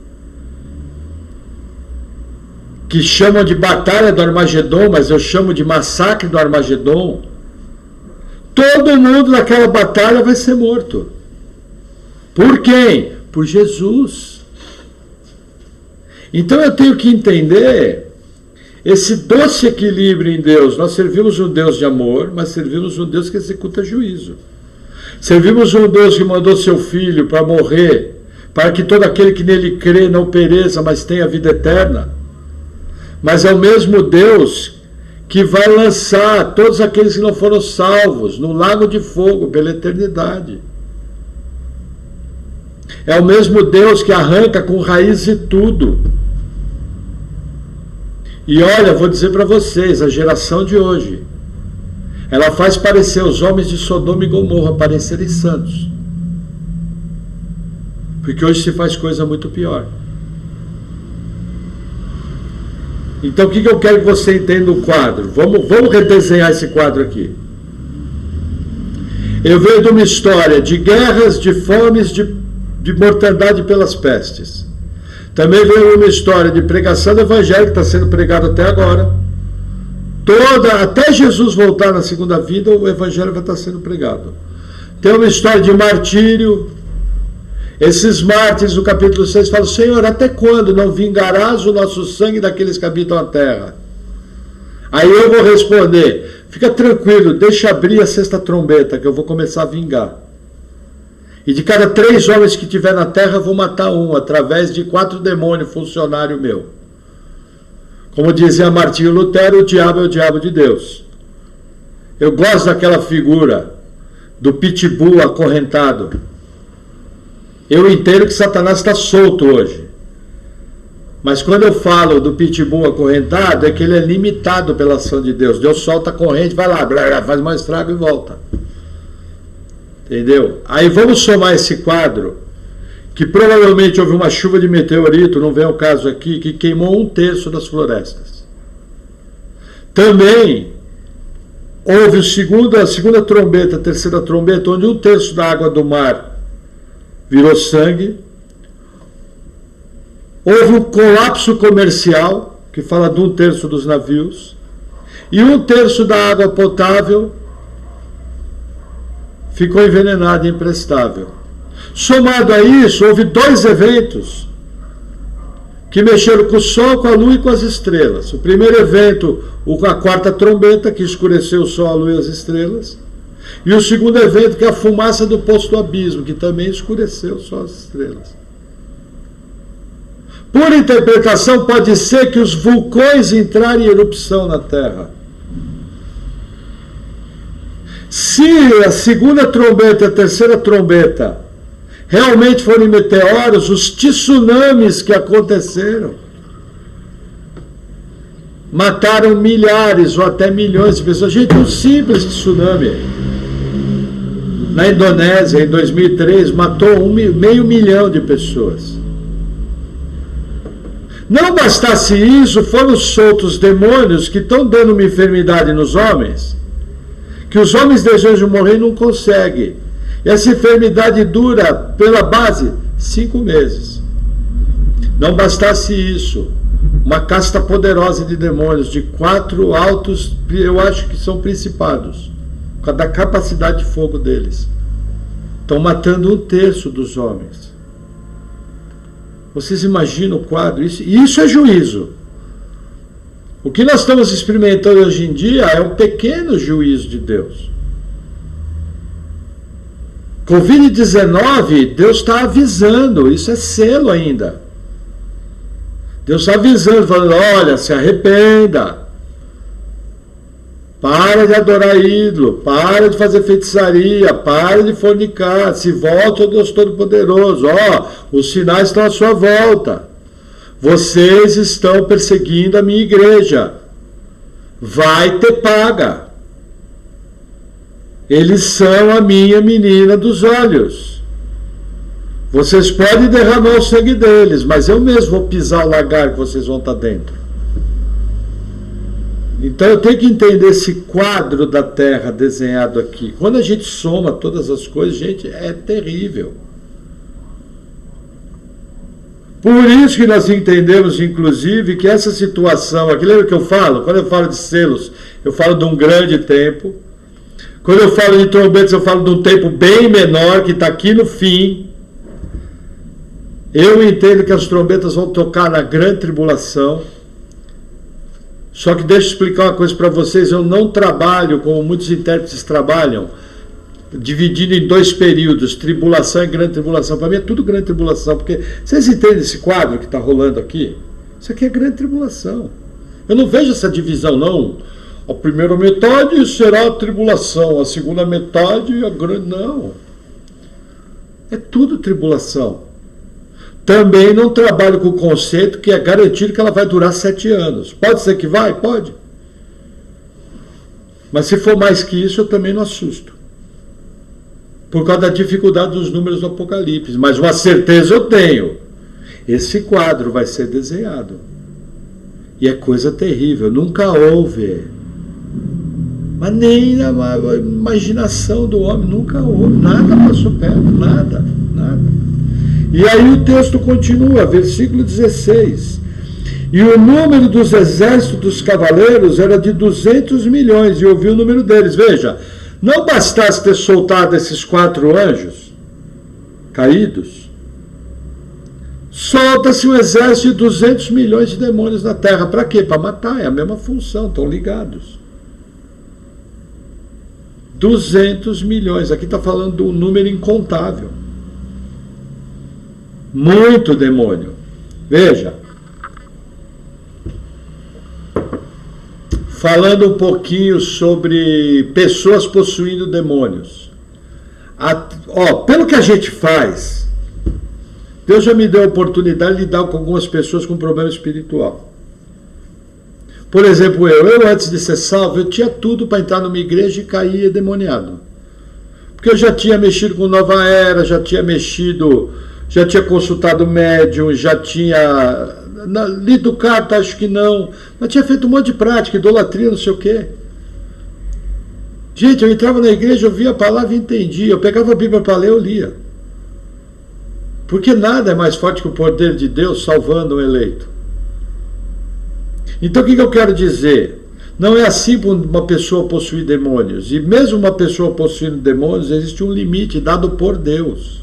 que chamam de batalha do Armagedon, mas eu chamo de massacre do Armagedon, todo mundo naquela batalha vai ser morto. Por quem? Por Jesus. Então eu tenho que entender esse doce equilíbrio em Deus. Nós servimos um Deus de amor, mas servimos um Deus que executa juízo. Servimos um Deus que mandou seu Filho para morrer, para que todo aquele que nele crê não pereça, mas tenha vida eterna. Mas é o mesmo Deus que vai lançar todos aqueles que não foram salvos no lago de fogo pela eternidade. É o mesmo Deus que arranca com raiz e tudo. E olha, vou dizer para vocês, a geração de hoje, ela faz parecer os homens de Sodoma e Gomorra parecerem santos. Porque hoje se faz coisa muito pior. Então o que eu quero que você entenda do quadro? Vamos redesenhar esse quadro aqui. Eu venho de uma história de guerras, de fomes, de mortandade pelas pestes. Também veio uma história de pregação do evangelho que está sendo pregado até agora. Até Jesus voltar na segunda vida, o evangelho vai estar sendo pregado. Tem uma história de martírio. Esses mártires, no capítulo 6, falam: Senhor, até quando não vingarás o nosso sangue daqueles que habitam a terra? Aí eu vou responder: fica tranquilo, deixa abrir a sexta trombeta, que eu vou começar a vingar. E de cada 3 homens que tiver na terra, eu vou matar um, através de 4 demônios, funcionário meu. Como dizia Martinho Lutero, o diabo é o diabo de Deus. Eu gosto daquela figura do pitbull acorrentado. Eu entendo que Satanás está solto hoje. Mas quando eu falo do pitbull acorrentado, é que ele é limitado pela ação de Deus. Deus solta a corrente, vai lá, faz mais estrago e volta. Entendeu? Aí vamos somar esse quadro, que provavelmente houve uma chuva de meteorito, não vem ao caso aqui, que queimou 1/3 das florestas. Também houve a segunda trombeta, a terceira trombeta, onde 1/3 da água do mar virou sangue. Houve um colapso comercial, que fala de 1/3 dos navios, e 1/3 da água potável ficou envenenada e imprestável. Somado a isso, houve 2 eventos que mexeram com o Sol, com a Lua e com as estrelas. O primeiro evento, a 4ª trombeta, que escureceu o Sol, a Lua e as estrelas. E o segundo evento, que é a fumaça do poço do abismo, que também escureceu só as estrelas. Por interpretação, pode ser que os vulcões entrarem em erupção na Terra. Se a 2ª trombeta e a 3ª trombeta realmente forem meteoros, os tsunamis que aconteceram mataram milhares ou até milhões de pessoas. Gente, um simples tsunami na Indonésia, em 2003, matou meio milhão de pessoas. Não bastasse isso, foram soltos demônios que estão dando uma enfermidade nos homens, que os homens desejam morrer e não conseguem. E essa enfermidade dura, pela base, 5 meses. Não bastasse isso, uma casta poderosa de demônios, de 4 altos, eu acho que são principados, por causa da capacidade de fogo deles. Estão matando 1/3 dos homens. Vocês imaginam o quadro? Isso é juízo. O que nós estamos experimentando hoje em dia é um pequeno juízo de Deus. Covid-19, Deus está avisando, isso é selo ainda. Deus está avisando, falando, olha, se arrependa. Para de adorar ídolo, para de fazer feitiçaria, para de fornicar, se volte ao Deus Todo-Poderoso. Os sinais estão à sua volta. Vocês estão perseguindo a minha igreja. Vai ter paga. Eles são a minha menina dos olhos. Vocês podem derramar o sangue deles, mas eu mesmo vou pisar o lagar que vocês vão estar dentro. Então eu tenho que entender esse quadro da Terra desenhado aqui. Quando a gente soma todas as coisas, gente, é terrível. Por isso que nós entendemos, inclusive, que essa situação aqui, lembra que eu falo? Quando eu falo de selos, eu falo de um grande tempo. Quando eu falo de trombetas, eu falo de um tempo bem menor, que está aqui no fim. Eu entendo que as trombetas vão tocar na grande tribulação. Só que deixa eu explicar uma coisa para vocês, eu não trabalho como muitos intérpretes trabalham, dividido em 2 períodos, tribulação e grande tribulação. Para mim é tudo grande tribulação, porque vocês entendem esse quadro que está rolando aqui? Isso aqui é grande tribulação. Eu não vejo essa divisão, não. A primeira metade será a tribulação, a segunda metade a grande... Não. É tudo tribulação. Também não trabalho com o conceito que é garantido que ela vai durar 7 anos. Pode ser que vai? Pode. Mas se for mais que isso, eu também não assusto. Por causa da dificuldade dos números do Apocalipse. Mas uma certeza eu tenho. Esse quadro vai ser desenhado. E é coisa terrível. Nunca houve. Mas nem na imaginação do homem nunca houve. Nada passou perto. Nada. Nada. E aí o texto continua, versículo 16. E o número dos exércitos dos cavaleiros era de 200 milhões, e ouvi o número deles. Veja, não bastasse ter soltado esses 4 anjos caídos, solta-se um exército de 200 milhões de demônios na terra. Para quê? Para matar, é a mesma função, estão ligados. 200 milhões, aqui está falando de um número incontável. Muito demônio. Veja. Falando um pouquinho sobre pessoas possuindo demônios. Pelo que a gente faz, Deus já me deu a oportunidade de lidar com algumas pessoas com problema espiritual. Por exemplo, eu antes de ser salvo, eu tinha tudo para entrar numa igreja e cair endemoniado. Porque eu já tinha mexido com Nova Era, já tinha consultado médium, já tinha lido carta, acho que não, mas tinha feito um monte de prática, idolatria, não sei o quê. Gente, eu entrava na igreja, eu via a palavra e entendia, eu pegava a Bíblia para ler, eu lia. Porque nada é mais forte que o poder de Deus salvando um eleito. Então o que eu quero dizer? Não é assim para uma pessoa possuir demônios, e mesmo uma pessoa possuindo demônios, existe um limite dado por Deus.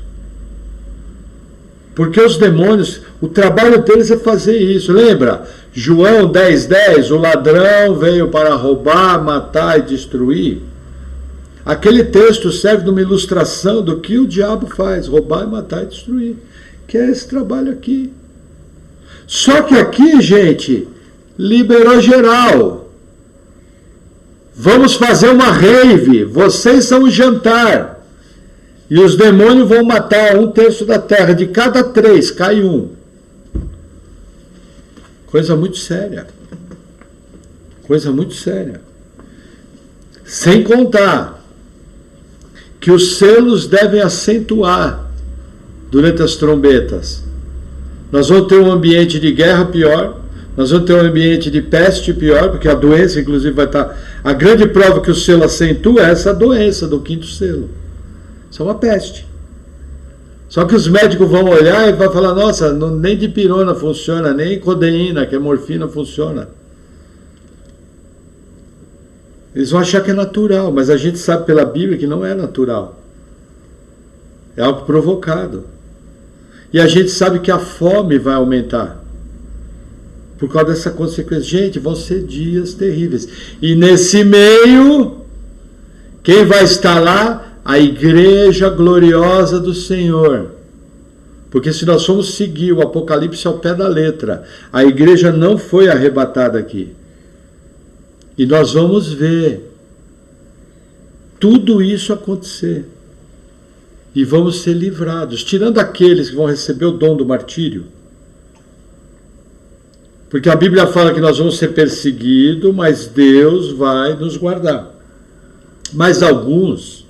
Porque os demônios, o trabalho deles é fazer isso. Lembra? João 10:10, o ladrão veio para roubar, matar e destruir. Aquele texto serve de uma ilustração do que o diabo faz, roubar, matar e destruir. Que é esse trabalho aqui. Só que aqui, gente, liberou geral. Vamos fazer uma rave, vocês são o jantar. E os demônios vão matar 1/3 da terra. De cada 3, cai um. Coisa muito séria. Coisa muito séria. Sem contar que os selos devem acentuar durante as trombetas. Nós vamos ter um ambiente de guerra pior. Nós vamos ter um ambiente de peste pior, porque a doença, inclusive, vai estar... A grande prova que o selo acentua é essa doença do 5º selo. Isso é uma peste. Só que os médicos vão olhar e vão falar, nossa, nem dipirona funciona, nem codeína, que é morfina, funciona. Eles vão achar que é natural, mas a gente sabe pela Bíblia que não é natural. É algo provocado. E a gente sabe que a fome vai aumentar. Por causa dessa consequência. Gente, vão ser dias terríveis. E nesse meio, quem vai estar lá? A igreja gloriosa do Senhor. Porque se nós formos seguir o Apocalipse ao pé da letra, a igreja não foi arrebatada aqui. E nós vamos ver tudo isso acontecer. E vamos ser livrados, tirando aqueles que vão receber o dom do martírio. Porque a Bíblia fala que nós vamos ser perseguidos, mas Deus vai nos guardar. Mas alguns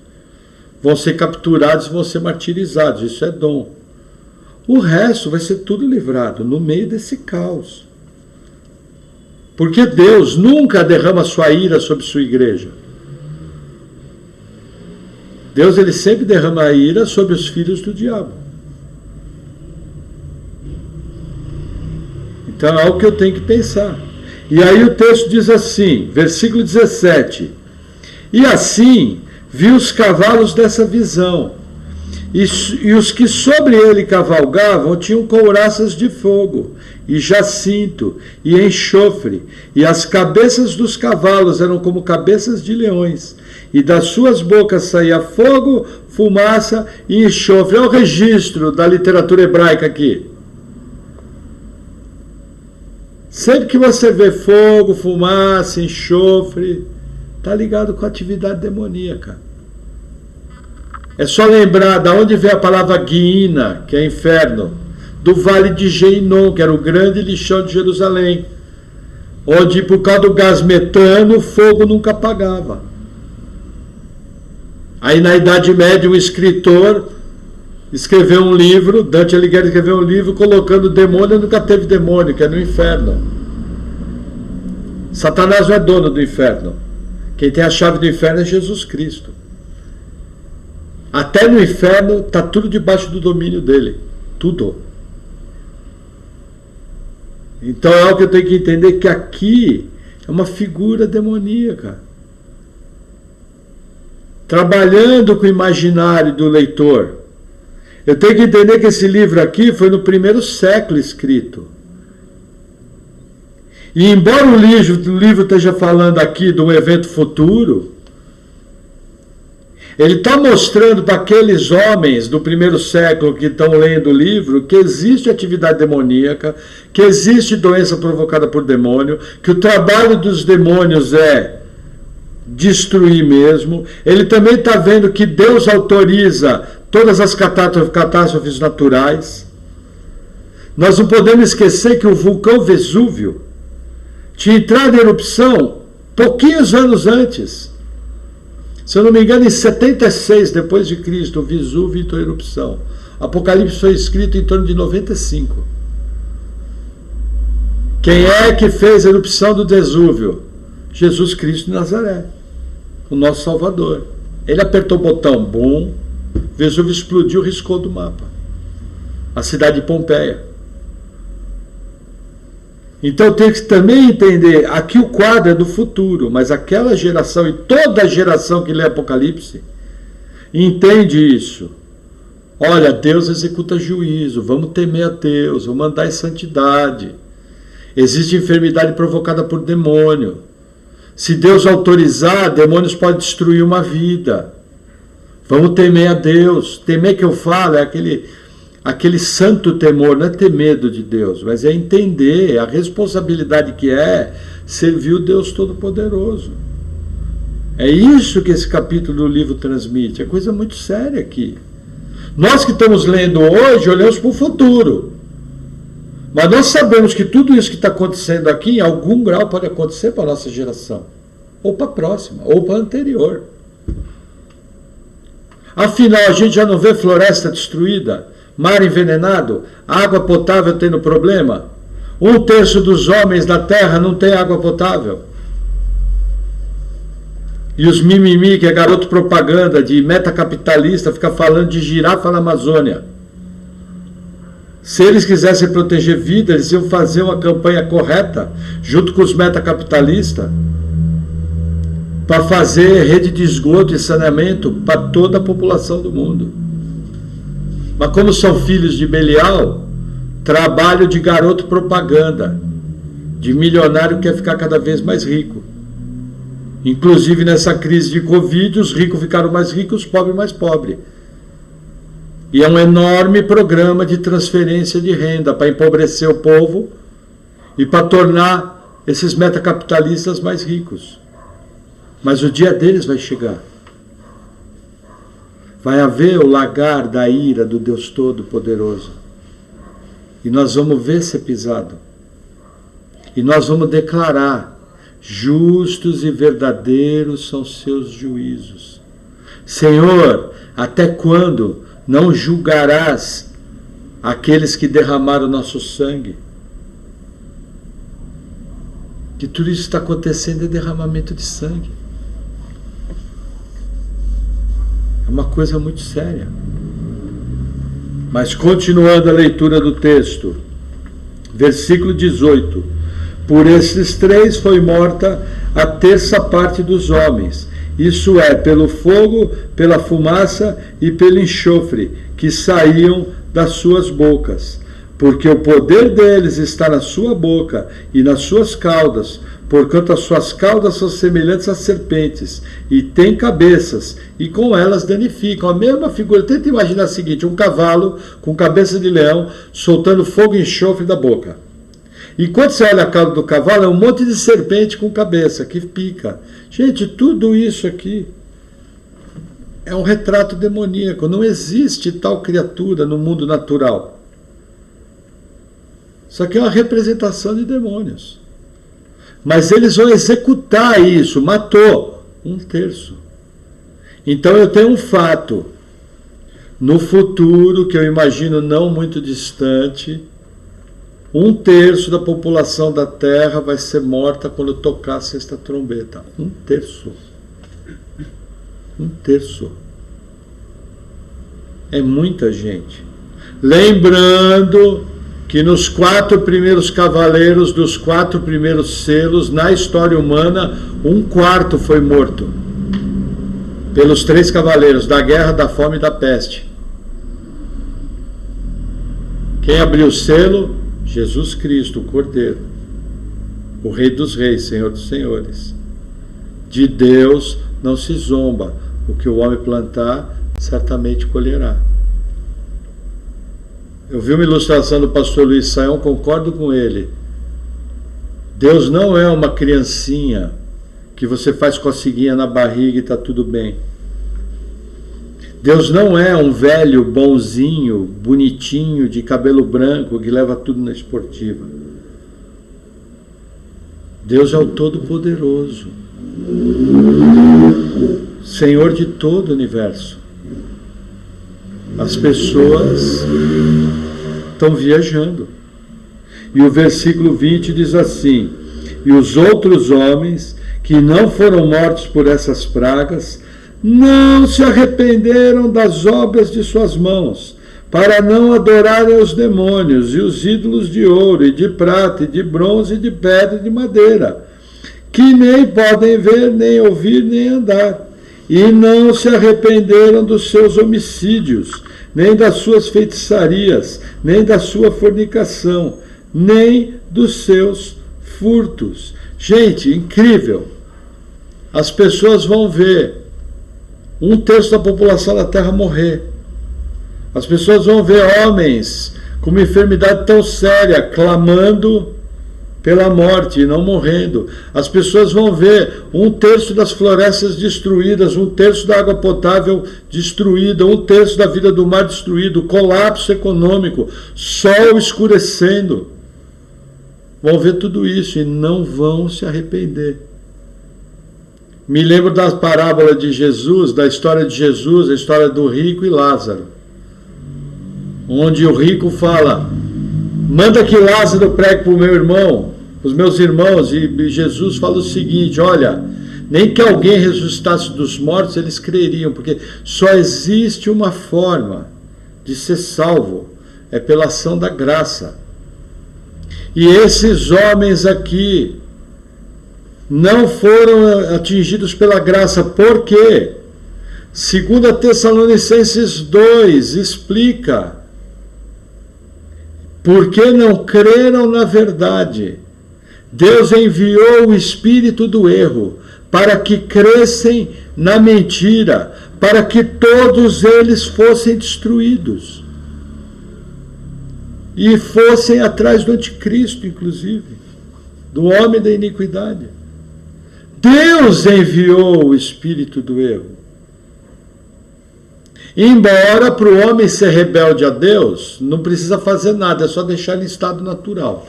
vão ser capturados e vão ser martirizados. Isso é dom. O resto vai ser tudo livrado no meio desse caos. Porque Deus nunca derrama sua ira sobre sua igreja. Deus, ele sempre derrama a ira sobre os filhos do diabo. Então é algo que eu tenho que pensar. E aí o texto diz assim, versículo 17. E assim vi os cavalos dessa visão, e os que sobre ele cavalgavam tinham couraças de fogo, e jacinto, e enxofre, e as cabeças dos cavalos eram como cabeças de leões, e das suas bocas saía fogo, fumaça e enxofre. É o registro da literatura hebraica aqui. Sempre que você vê fogo, fumaça, enxofre, está ligado com a atividade demoníaca. É só lembrar de onde vem a palavra Guiína, que é inferno, do vale de Geinom, que era o grande lixão de Jerusalém, onde por causa do gás metano o fogo nunca apagava. Aí na Idade Média um escritor escreveu um livro, Dante Alighieri escreveu um livro colocando demônio, nunca teve demônio, que é no inferno. Satanás não é dono do inferno. Quem tem a chave do inferno é Jesus Cristo. Até no inferno está tudo debaixo do domínio dele. Tudo. Então é algo que eu tenho que entender, que aqui é uma figura demoníaca. Trabalhando com o imaginário do leitor. Eu tenho que entender que esse livro aqui foi no 1º século escrito. E embora o livro esteja falando aqui de um evento futuro, ele está mostrando para aqueles homens do 1º século que estão lendo o livro que existe atividade demoníaca, que existe doença provocada por demônio, que o trabalho dos demônios é destruir mesmo. Ele também está vendo que Deus autoriza todas as catástrofes naturais. Nós não podemos esquecer que o vulcão Vesúvio tinha entrado em erupção pouquinhos anos antes. Se eu não me engano, em 76 depois de Cristo, o Vesúvio entrou em erupção. Apocalipse foi escrito em torno de 95. Quem é que fez a erupção do Vesúvio? Jesus Cristo de Nazaré, o nosso Salvador. Ele apertou o botão, bum, Vesúvio explodiu, riscou do mapa a cidade de Pompeia. Então tem que também entender, aqui o quadro é do futuro, mas aquela geração e toda a geração que lê Apocalipse entende isso. Olha, Deus executa juízo, vamos temer a Deus, vamos andar em santidade. Existe enfermidade provocada por demônio. Se Deus autorizar, demônios podem destruir uma vida. Vamos temer a Deus. Temer que eu falo é aquele santo temor, não é ter medo de Deus, mas é entender a responsabilidade que é servir o Deus Todo-Poderoso. É isso que esse capítulo do livro transmite, é coisa muito séria aqui. Nós que estamos lendo hoje, olhamos para o futuro. Mas nós sabemos que tudo isso que está acontecendo aqui, em algum grau pode acontecer para a nossa geração. Ou para a próxima, ou para a anterior. Afinal, a gente já não vê floresta destruída, mar envenenado, água potável tendo problema. 1/3 dos homens da Terra não tem água potável. E os mimimi, que é garoto propaganda de metacapitalista, fica falando de girafa na Amazônia. Se eles quisessem proteger vida, eles iam fazer uma campanha correta, junto com os metacapitalistas, para fazer rede de esgoto e saneamento para toda a população do mundo. Mas como são filhos de Belial, trabalho de garoto propaganda, de milionário que quer ficar cada vez mais rico. Inclusive nessa crise de Covid, os ricos ficaram mais ricos, os pobres mais pobres. E é um enorme programa de transferência de renda para empobrecer o povo e para tornar esses metacapitalistas mais ricos. Mas o dia deles vai chegar. Vai haver o lagar da ira do Deus Todo-Poderoso. E nós vamos ver ser pisado. E nós vamos declarar: justos e verdadeiros são seus juízos. Senhor, até quando não julgarás aqueles que derramaram nosso sangue? Que tudo isso está acontecendo é derramamento de sangue. É uma coisa muito séria. Mas continuando a leitura do texto, versículo 18: por esses 3 foi morta a 1/3 parte dos homens, isso é, pelo fogo, pela fumaça e pelo enxofre que saíam das suas bocas, porque o poder deles está na sua boca e nas suas caudas, porquanto as suas caudas são semelhantes a serpentes, e têm cabeças, e com elas danificam. A mesma figura. Tenta imaginar o seguinte: um cavalo com cabeça de leão soltando fogo e enxofre da boca. E quando você olha a cauda do cavalo, é um monte de serpente com cabeça, que pica. Gente, tudo isso aqui é um retrato demoníaco. Não existe tal criatura no mundo natural. Isso aqui é uma representação de demônios. Mas eles vão executar isso. Matou 1/3. Então eu tenho um fato. No futuro, que eu imagino não muito distante, 1/3 da população da Terra vai ser morta quando tocar a sexta trombeta. 1/3. 1/3. É muita gente. Lembrando que nos 4 primeiros cavaleiros dos 4 primeiros selos, na história humana, 1/4 foi morto pelos 3 cavaleiros da guerra, da fome e da peste. Quem abriu o selo? Jesus Cristo, o Cordeiro, o Rei dos Reis, Senhor dos Senhores. De Deus não se zomba. O que o homem plantar, certamente colherá. Eu vi uma ilustração do pastor Luiz Saião, concordo com ele. Deus não é uma criancinha que você faz coceguinha na barriga e está tudo bem. Deus não é um velho bonzinho, bonitinho, de cabelo branco, que leva tudo na esportiva. Deus é o Todo-Poderoso, Senhor de todo o universo. As pessoas estão viajando. E o versículo 20 diz assim: e os outros homens que não foram mortos por essas pragas não se arrependeram das obras de suas mãos, para não adorarem os demônios e os ídolos de ouro e de prata e de bronze e de pedra e de madeira, que nem podem ver, nem ouvir, nem andar. E não se arrependeram dos seus homicídios, nem das suas feitiçarias, nem da sua fornicação, nem dos seus furtos. Gente, incrível. As pessoas vão ver 1/3 da população da Terra morrer. As pessoas vão ver homens com uma enfermidade tão séria, clamando pela morte e não morrendo. As pessoas vão ver 1/3 das florestas destruídas, 1/3 da água potável destruída, 1/3 da vida do mar destruído, colapso econômico, sol escurecendo. Vão ver tudo isso e não vão se arrepender. Me lembro da parábola de Jesus, da história de Jesus, a história do rico e Lázaro, onde o rico fala: manda que Lázaro pregue para o meu irmão, os meus irmãos, e Jesus fala o seguinte: olha, nem que alguém ressuscitasse dos mortos eles creriam, porque só existe uma forma de ser salvo, é pela ação da graça. E esses homens aqui não foram atingidos pela graça, por quê? 2 Tessalonicenses 2 explica: porque não creram na verdade, Deus enviou o espírito do erro para que crescem na mentira, para que todos eles fossem destruídos e fossem atrás do anticristo, inclusive, do homem da iniquidade. Deus enviou o espírito do erro. Embora para o homem ser rebelde a Deus, não precisa fazer nada, é só deixar ele em estado natural.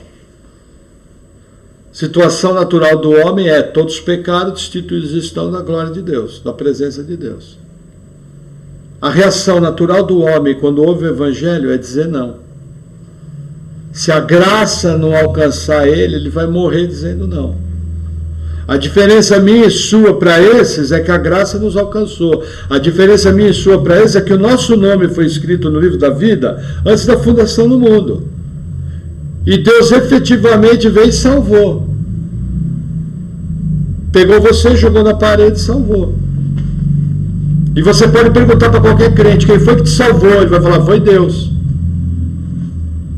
Situação natural do homem é: todos pecaram, destituídos estão da glória de Deus, da presença de Deus. A reação natural do homem quando ouve o evangelho é dizer não. Se a graça não alcançar ele, ele vai morrer dizendo não. A diferença minha e sua para esses é que a graça nos alcançou. A diferença minha e sua para esses é que o nosso nome foi escrito no livro da vida antes da fundação do mundo. E Deus efetivamente veio e salvou. Pegou você, jogou na parede e salvou. E você pode perguntar para qualquer crente: quem foi que te salvou? Ele vai falar: foi Deus.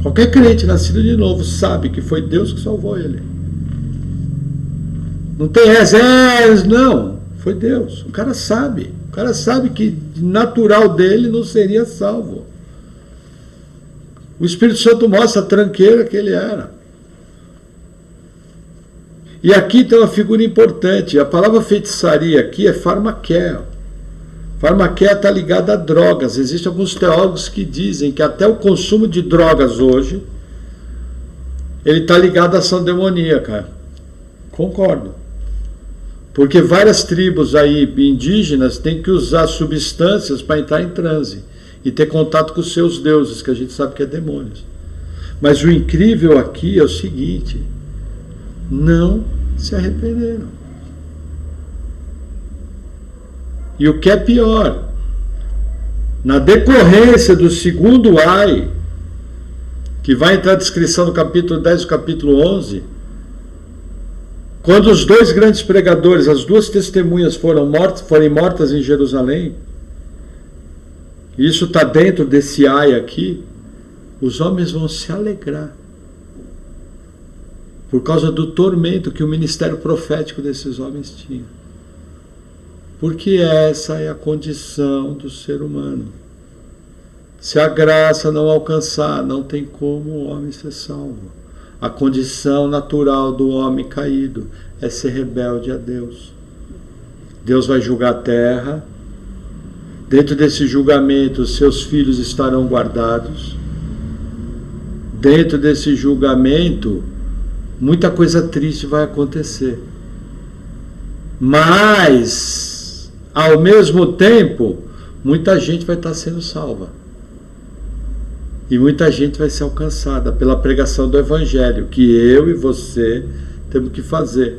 Qualquer crente nascido de novo sabe que foi Deus que salvou ele. Não tem essa, não, foi Deus. O cara sabe que natural dele não seria salvo. O Espírito Santo mostra a tranqueira que ele era. E aqui tem uma figura importante. A palavra feitiçaria aqui é farmaquia. Farmaquia está ligada a drogas. Existem alguns teólogos que dizem que até o consumo de drogas hoje ele está ligado à ação demoníaca. Concordo. Porque várias tribos aí indígenas têm que usar substâncias para entrar em transe e ter contato com os seus deuses, que a gente sabe que é demônios. Mas o incrível aqui é o seguinte: não se arrependeram. E o que é pior, na decorrência do segundo ai, que vai entrar a descrição no capítulo 10 e capítulo 11, quando os dois grandes pregadores, as duas testemunhas forem mortas em Jerusalém, isso está dentro desse ai aqui, os homens vão se alegrar por causa do tormento que o ministério profético desses homens tinha. Porque essa é a condição do ser humano. Se a graça não alcançar, não tem como o homem ser salvo. A condição natural do homem caído é ser rebelde a Deus. Deus vai julgar a terra. Dentro desse julgamento, seus filhos estarão guardados. Dentro desse julgamento, muita coisa triste vai acontecer. Mas, ao mesmo tempo, muita gente vai estar sendo salva. E muita gente vai ser alcançada pela pregação do Evangelho, que eu e você temos que fazer.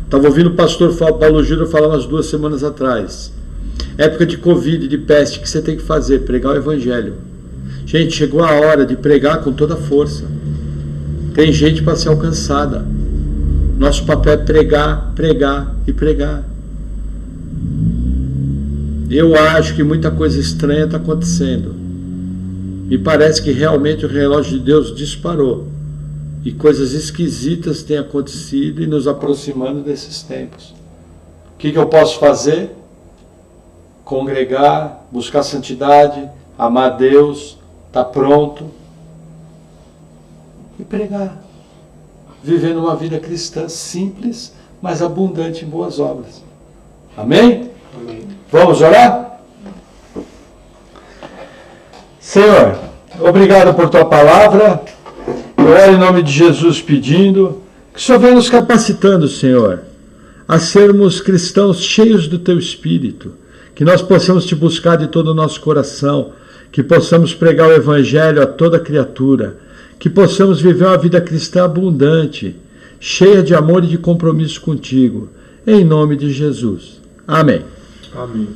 Estava ouvindo o pastor Paulo Júnior falar umas 2 semanas atrás. Época de Covid, de peste, o que você tem que fazer? Pregar o Evangelho. Gente, chegou a hora de pregar com toda a força. Tem gente para ser alcançada. Nosso papel é pregar, pregar e pregar. Eu acho que muita coisa estranha está acontecendo. Me parece que realmente o relógio de Deus disparou. E coisas esquisitas têm acontecido e nos aproximando desses tempos. O que eu posso fazer? Congregar, buscar santidade, amar Deus, estar pronto e pregar. Vivendo uma vida cristã simples, mas abundante em boas obras. Amém? Amém. Vamos orar? Senhor, obrigado por tua palavra. Eu oro em nome de Jesus pedindo que o Senhor venha nos capacitando, Senhor, a sermos cristãos cheios do teu Espírito, que nós possamos te buscar de todo o nosso coração, que possamos pregar o Evangelho a toda criatura, que possamos viver uma vida cristã abundante, cheia de amor e de compromisso contigo, em nome de Jesus. Amém. Amém.